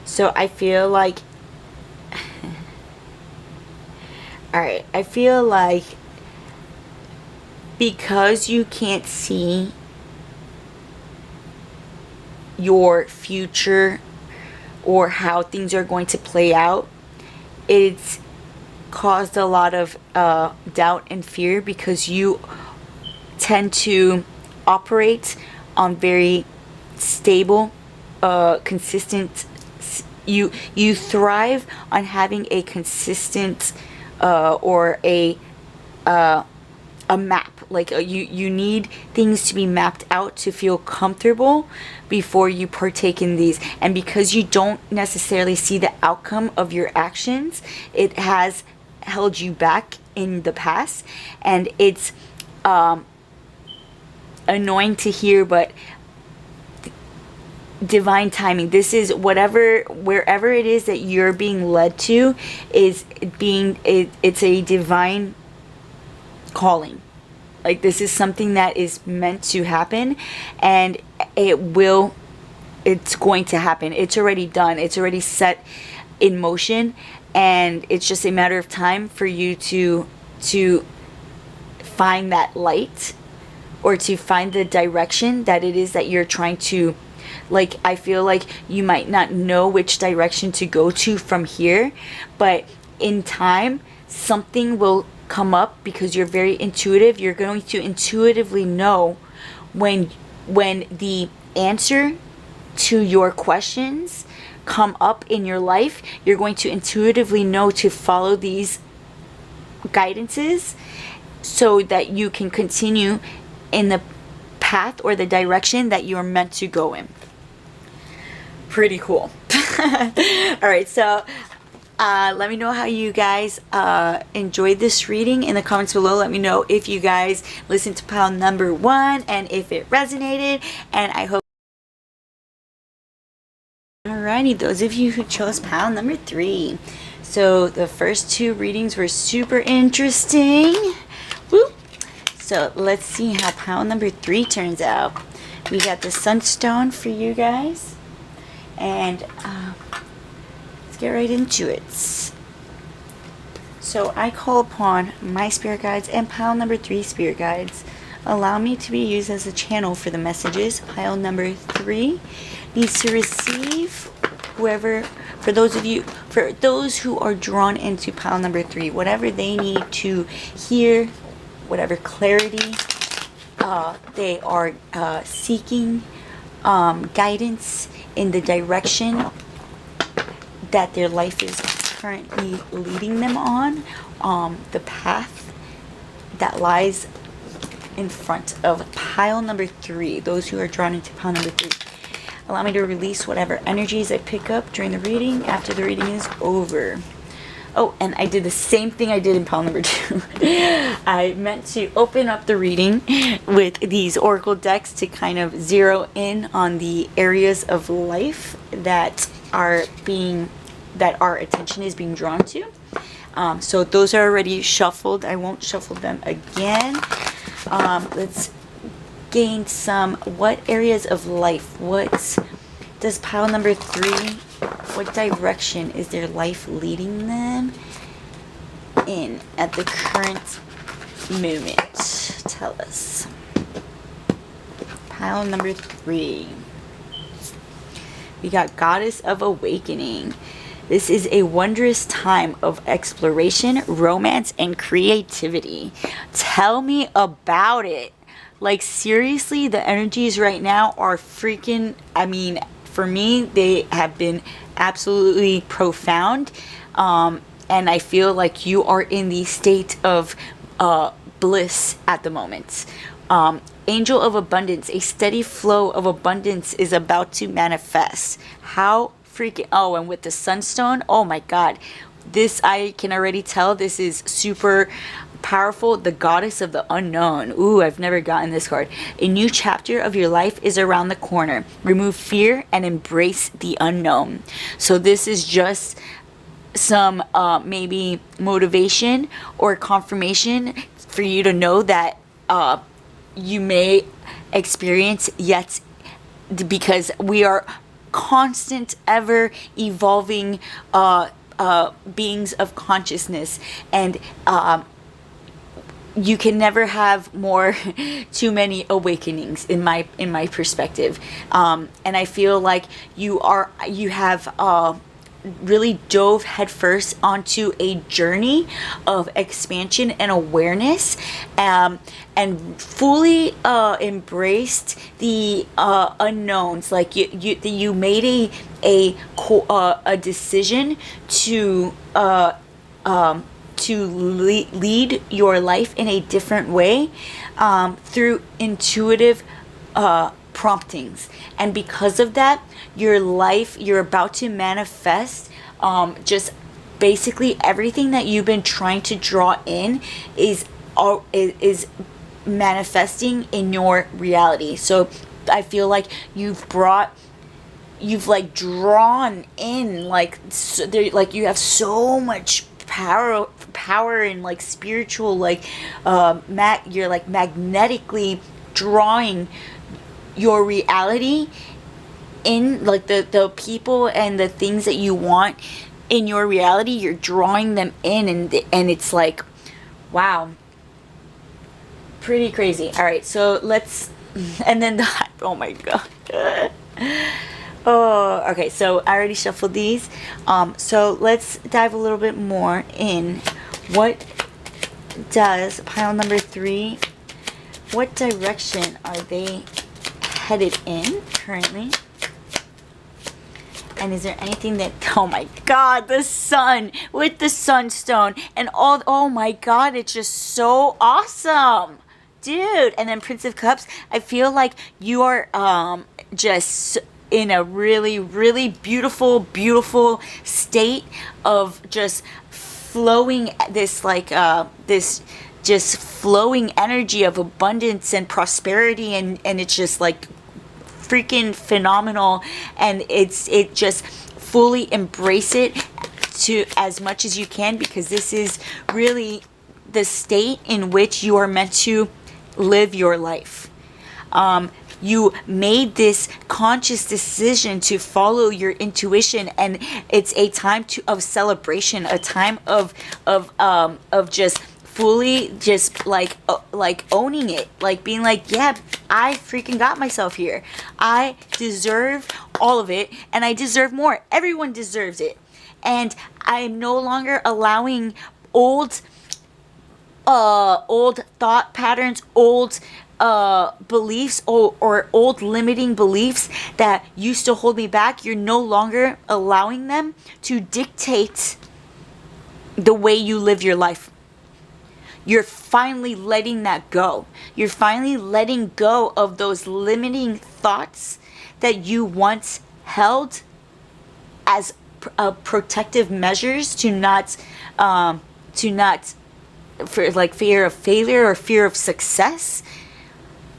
so I feel like alright, I feel like because you can't see your future or how things are going to play out, it's caused a lot of doubt and fear, because you tend to operate on very stable, consistent, you thrive on having a consistent or a map. Like you need things to be mapped out to feel comfortable before you partake in these. And because you don't necessarily see the outcome of your actions, it has held you back in the past, and it's annoying to hear, but divine timing. This is wherever it is that you're being led to, it's a divine calling. Like, this is something that is meant to happen, and it's going to happen. It's already done. It's already set in motion, and it's just a matter of time for you to find that light, or to find the direction that it is that you're trying to, like, I feel like you might not know which direction to go to from here, but in time something will come up, because you're very intuitive. You're going to intuitively know when the answer to your questions come up in your life. You're going to intuitively know to follow these guidances so that you can continue in the path or the direction that you're meant to go in. Pretty cool. All right, so let me know how you guys enjoyed this reading in the comments below. Let me know if you guys listened to pile number 1 and if it resonated, and I hope. Alrighty, those of you who chose pile number 3. So the first 2 readings were super interesting. Woo! So let's see how pile number 3 turns out. We got the Sunstone for you guys, and let's get right into it. So I call upon my spirit guides and pile number 3 spirit guides. Allow me to be used as a channel for the messages pile number 3 needs to receive. Whoever, for those who are drawn into pile number 3, whatever they need to hear, whatever clarity they are seeking, guidance in the direction that their life is currently leading them on, the path that lies in front of pile number 3, those who are drawn into pile number 3. Allow me to release whatever energies I pick up during the reading after the reading is over. Oh, and I did the same thing I did in pile number 2. I meant to open up the reading with these oracle decks to kind of zero in on the areas of life that our attention is being drawn to. So those are already shuffled. I won't shuffle them again. Let's gain some, what areas of life, what does pile number 3, what direction is their life leading them in at the current moment? Tell us. Pile number 3, we got Goddess of Awakening. This is a wondrous time of exploration, romance, and creativity. Tell me about it. Like, seriously, the energies right now are freaking, I mean, for me, they have been absolutely profound. And I feel like you are in the state of bliss at the moment. Angel of Abundance, a steady flow of abundance is about to manifest. How freaking, oh, and with the Sunstone, oh my God. This, I can already tell, this is super powerful. The Goddess of the Unknown. Ooh, I've never gotten this card. A new chapter of your life is around the corner. Remove fear and embrace the unknown. So this is just some maybe motivation or confirmation for you to know that you may experience yet, because we are constant, ever evolving beings of consciousness, and you can never have too many awakenings in my perspective. And I feel like you have really dove headfirst onto a journey of expansion and awareness, and fully embraced the unknowns. Like you made a decision to lead your life in a different way, through intuitive promptings. And because of that, your life, you're about to manifest just basically everything that you've been trying to draw in is manifesting in your reality. So I feel like you've like drawn in, like, so there, like you have so much power and like spiritual, like you're like magnetically drawing your reality in, like, the people and the things that you want in your reality, you're drawing them in, and it's like, wow, pretty crazy. All right, so let's, and then oh my god. Oh, okay, so I already shuffled these. So let's dive a little bit more in. What does pile number 3, what direction are they headed in currently? And is there anything that, oh my god, the sun with the sunstone and all, oh my god, it's just so awesome, dude. And then Prince of Cups, I feel like you are just in a really, really beautiful state of just flowing, this like this just flowing energy of abundance and prosperity, and it's just like freaking phenomenal. And it just fully embrace it to as much as you can, because this is really the state in which you are meant to live your life. You made this conscious decision to follow your intuition, and it's a time of celebration, a time of just fully just like owning it, like being like, yeah, I freaking got myself here. I deserve all of it, and I deserve more. Everyone deserves it. And I am no longer allowing old thought patterns, old beliefs, or old limiting beliefs that used to hold me back. You're no longer allowing them to dictate the way you live your life. You're finally letting that go. You're finally letting go of those limiting thoughts that you once held as protective measures to not for like fear of failure or fear of success,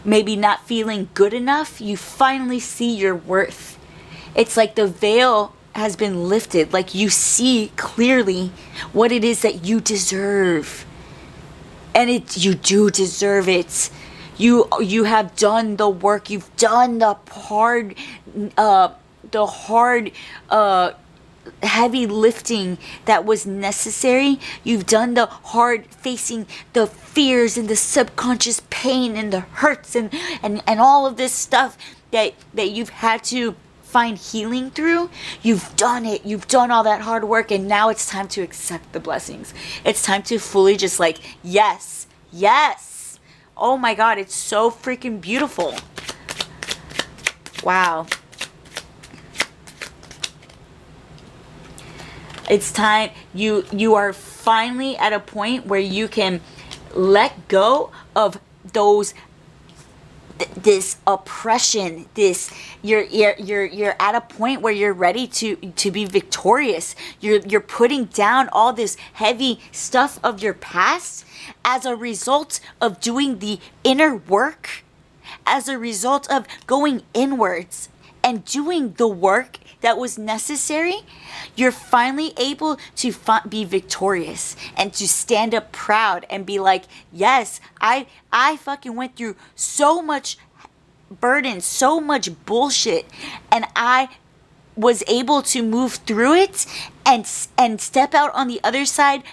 maybe not feeling good enough. You finally see your worth. It's like the veil has been lifted. Like you see clearly what it is that you deserve. And you do deserve it. You have done the work. You've done the hard heavy lifting that was necessary. You've done the hard facing the fears and the subconscious pain and the hurts and all of this stuff that you've had to find healing through. You've done it. You've done all that hard work, and now it's time to accept the blessings. It's time to fully just like, yes. Oh my god, it's so freaking beautiful. Wow. It's time. You are finally at a point where you can let go of those this oppression. You're at a point where you're ready to be victorious. You're putting down all this heavy stuff of your past as a result of doing the inner work, as a result of going inwards and doing the work that was necessary. You're finally able to be victorious and to stand up proud and be like, yes, I fucking went through so much burden, so much bullshit, and I was able to move through it and step out on the other side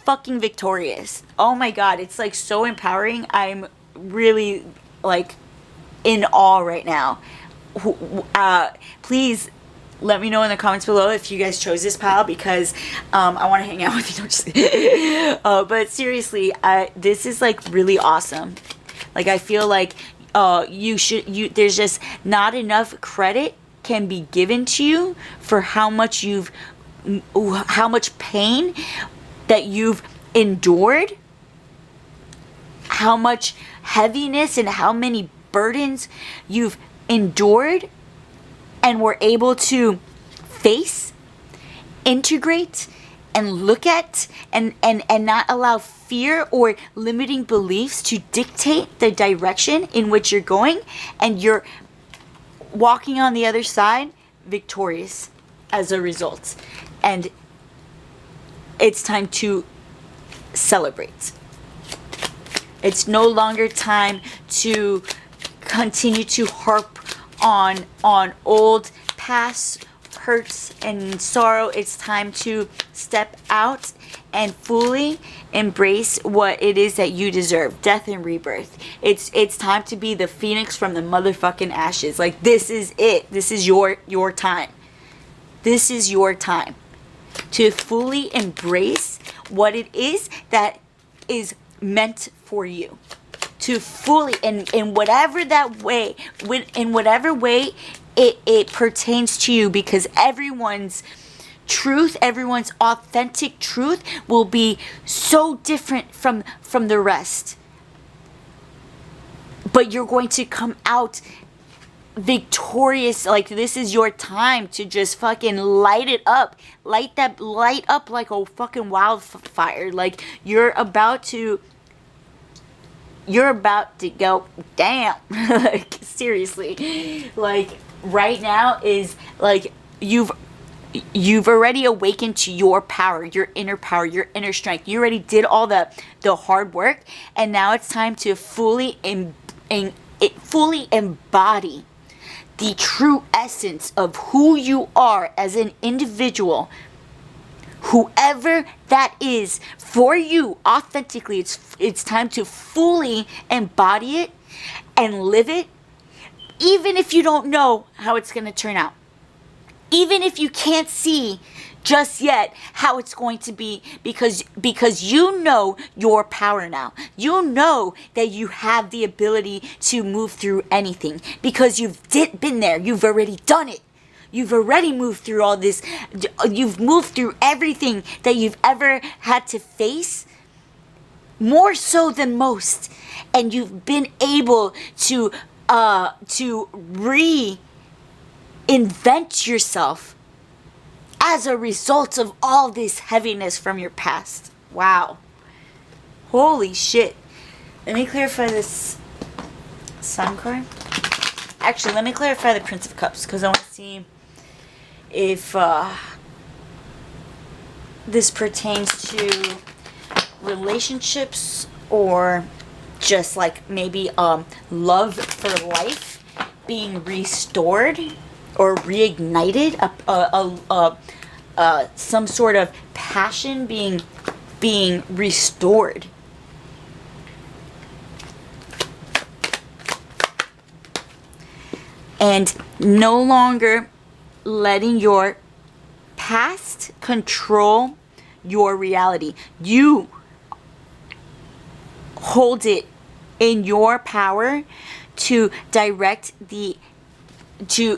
fucking victorious. Oh my god, it's like so empowering. I'm really like in awe right now. Please let me know in the comments below if you guys chose this pile, because I want to hang out with you. But seriously, this is like really awesome. Like I feel like there's just not enough credit can be given to you for how much pain that you've endured, how much heaviness and how many burdens you've endured and were able to face, integrate, and look at, and not allow fear or limiting beliefs to dictate the direction in which you're going, and you're walking on the other side victorious as a result. And it's time to celebrate. It's no longer time to continue to harp on old past hurts and sorrow. It's time to step out and fully embrace what it is that you deserve. Death and rebirth. It's time to be the phoenix from the motherfucking ashes. Like, this is it. This is your time. This is your time to fully embrace what it is that is meant for you. To fully, in whatever that way, in whatever way it pertains to you, because everyone's truth, everyone's authentic truth will be so different from the rest. But you're going to come out victorious. Like, this is your time to just fucking light it up. Light up like a fucking wildfire. Like, you're about to go, damn. Like, seriously. Like, right now is like, you've already awakened to your power, your inner strength. You already did all the hard work, and now it's time to fully embody the true essence of who you are as an individual. Whoever that is for you authentically, it's time to fully embody it and live it, even if you don't know how it's going to turn out. Even if you can't see just yet how it's going to be, because you know your power now. You know that you have the ability to move through anything, because you've been there. You've already done it. You've already moved through all this. You've moved through everything that you've ever had to face, more so than most. And you've been able to reinvent yourself as a result of all this heaviness from your past. Wow. Holy shit. Let me clarify this Sun card. Actually, let me clarify the Prince of Cups, because I want to see if this pertains to relationships, or just like maybe love for life being restored or reignited, some sort of passion being restored. And no longer letting your past control your reality. You hold it in your power to direct to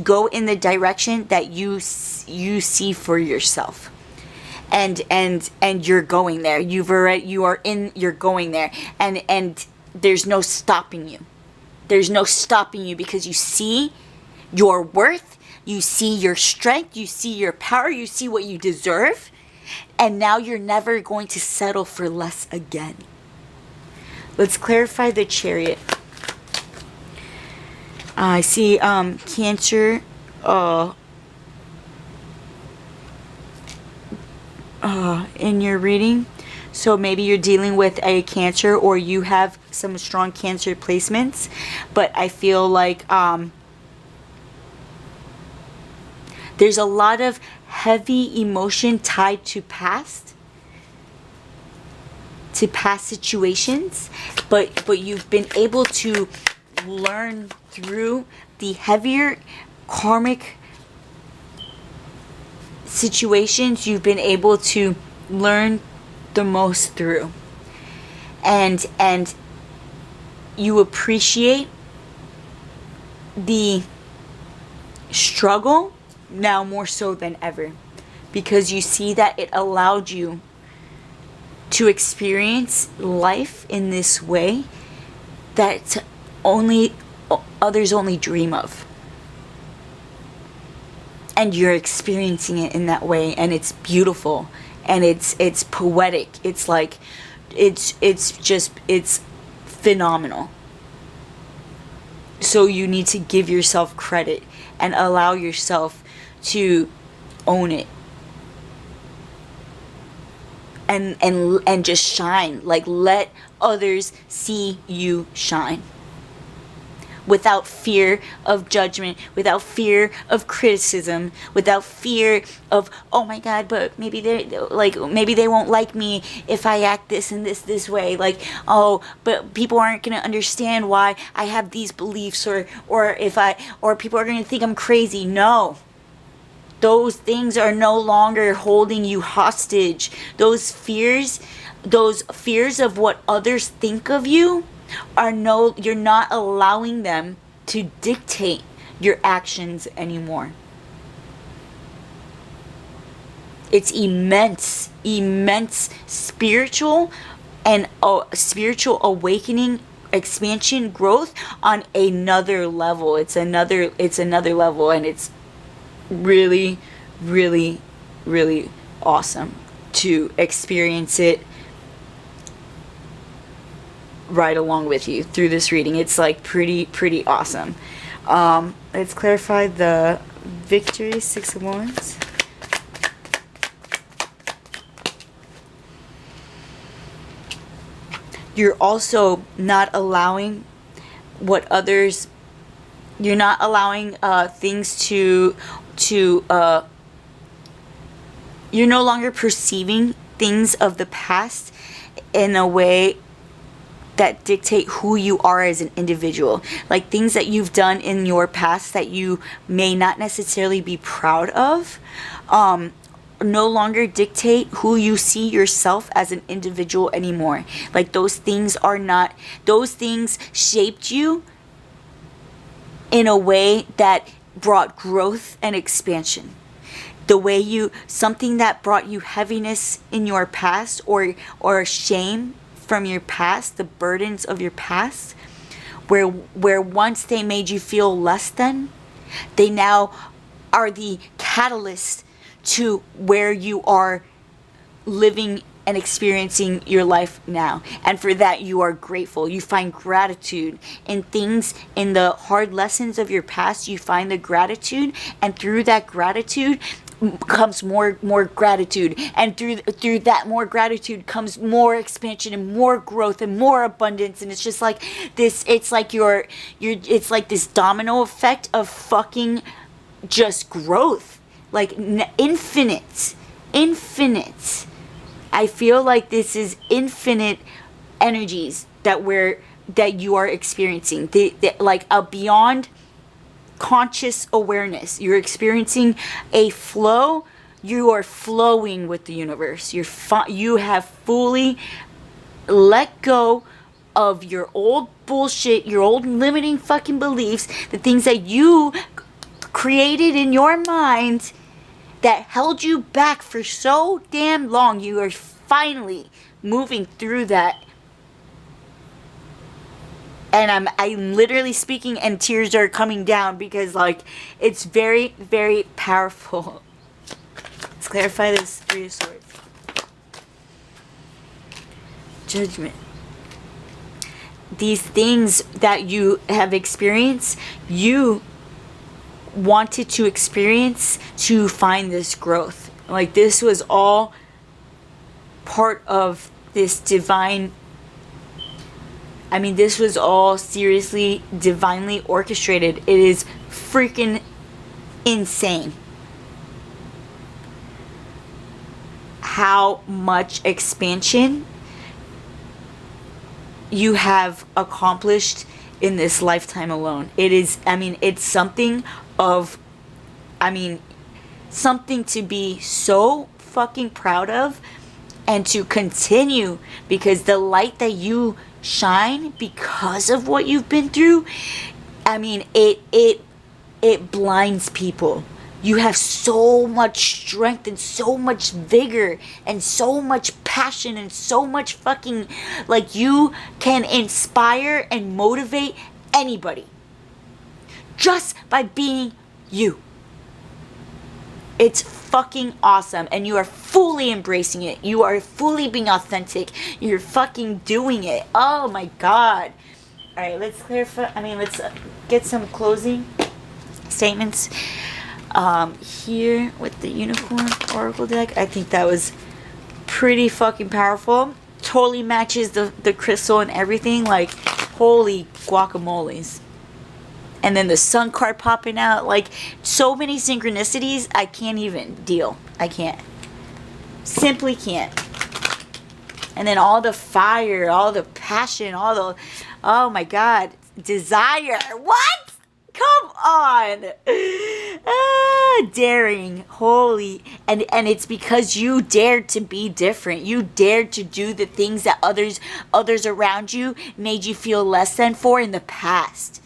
go in the direction that you see for yourself. And you're going there. You're going there. And there's no stopping you. There's no stopping you, because you see your worth, you see your strength, you see your power, you see what you deserve, and now you're never going to settle for less again. Let's clarify the Chariot. I see Cancer in your reading. So maybe you're dealing with a Cancer, or you have some strong Cancer placements. But I feel like there's a lot of heavy emotion tied to past situations. But you've been able to learn through the heavier karmic situations. You've been able to learn the most through, and you appreciate the struggle now more so than ever, because you see that it allowed you to experience life in this way that others only dream of. And you're experiencing it in that way, and it's beautiful, and it's poetic. It's like it's phenomenal. So you need to give yourself credit and allow yourself to own it, and just shine. Like, let others see you shine. without fear of judgment, without fear of criticism, without fear of, oh my God, but maybe they won't like me if I act this and this way. Like, oh, but people aren't gonna understand why I have these beliefs, or people are gonna think I'm crazy. No. Those things are no longer holding you hostage. Those fears of what others think of you you're not allowing them to dictate your actions anymore. It's immense spiritual spiritual awakening, expansion, growth on another level. It's another level, and it's really, really, really awesome to experience it right along with you through this reading. It's like pretty awesome. Let's clarify the victory. 6 of Wands. You're also not allowing you're not allowing things to you're no longer perceiving things of the past in a way that dictate who you are as an individual. Like, things that you've done in your past that you may not necessarily be proud of, no longer dictate who you see yourself as an individual anymore. Like, those things shaped you in a way that brought growth and expansion. Something that brought you heaviness in your past, or shame from your past, the burdens of your past, where once they made you feel less than, they now are the catalyst to where you are living and experiencing your life now. And for that, you are grateful. You find gratitude in things, in the hard lessons of your past. You find the gratitude, and through that gratitude comes more gratitude, and through that more gratitude comes more expansion and more growth and more abundance. And it's just like this, it's like it's like this domino effect of fucking just growth, like infinite. I feel like this is infinite energies that you are experiencing, like a beyond conscious awareness. You're experiencing a flow. You are flowing with the universe. You have fully let go of your old bullshit, your old limiting fucking beliefs, the things that you created in your mind that held you back for so damn long. You are finally moving through that. And I'm literally speaking, and tears are coming down, because like, it's very, very powerful. Let's clarify this 3 of Swords. Judgment. These things that you have experienced, you wanted to experience to find this growth. Like, this was all part of this divine, this was all seriously divinely orchestrated. It is freaking insane how much expansion you have accomplished in this lifetime alone. It is, it's something of, something to be so fucking proud of, and to continue, because the light that you shine because of what you've been through, it blinds people. You have so much strength and so much vigor and so much passion and so much fucking, like, you can inspire and motivate anybody just by being you. It's fucking awesome, and you are fully embracing it. You are fully being authentic. You're fucking doing it. Oh my god. Alright, let's clarify. Let's get some closing statements here with the Unicorn Oracle deck. I think that was pretty fucking powerful. Totally matches the crystal and everything. Like, holy guacamoles. And then the sun card popping out. Like, so many synchronicities, I can't even deal. I can't. Simply can't. And then all the fire, all the passion, all the, oh my God, desire. What? Come on. Daring. Holy. And it's because you dared to be different. You dared to do the things that others around you made you feel less than for in the past.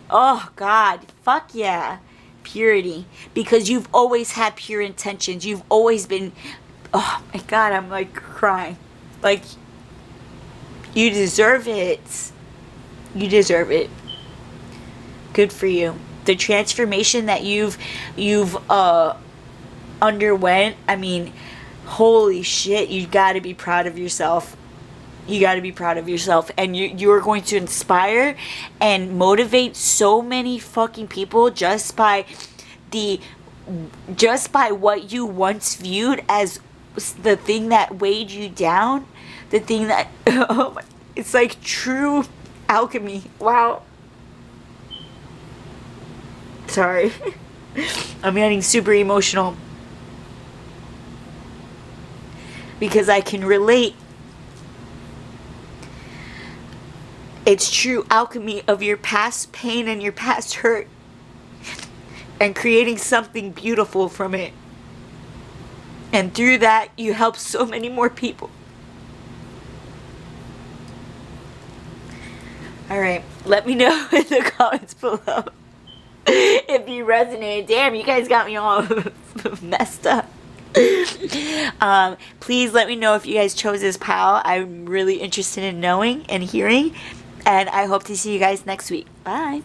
Oh God. Fuck yeah. Purity. Because you've always had pure intentions. You've always been, oh my God, I'm like crying. Like, you deserve it. You deserve it. Good for you. The transformation that you've underwent, I mean, holy shit, you got to be proud of yourself. You got to be proud of yourself, and you are going to inspire and motivate so many fucking people just by what you once viewed as the thing that weighed you down, the thing that oh my, it's like true alchemy. Wow. Sorry. I'm getting super emotional because I can relate. It's true alchemy of your past pain and your past hurt and creating something beautiful from it. And through that, you help so many more people. Alright, let me know in the comments below if you resonate. Damn, you guys got me all messed up. Please let me know if you guys chose this pile. I'm really interested in knowing and hearing. And I hope to see you guys next week. Bye.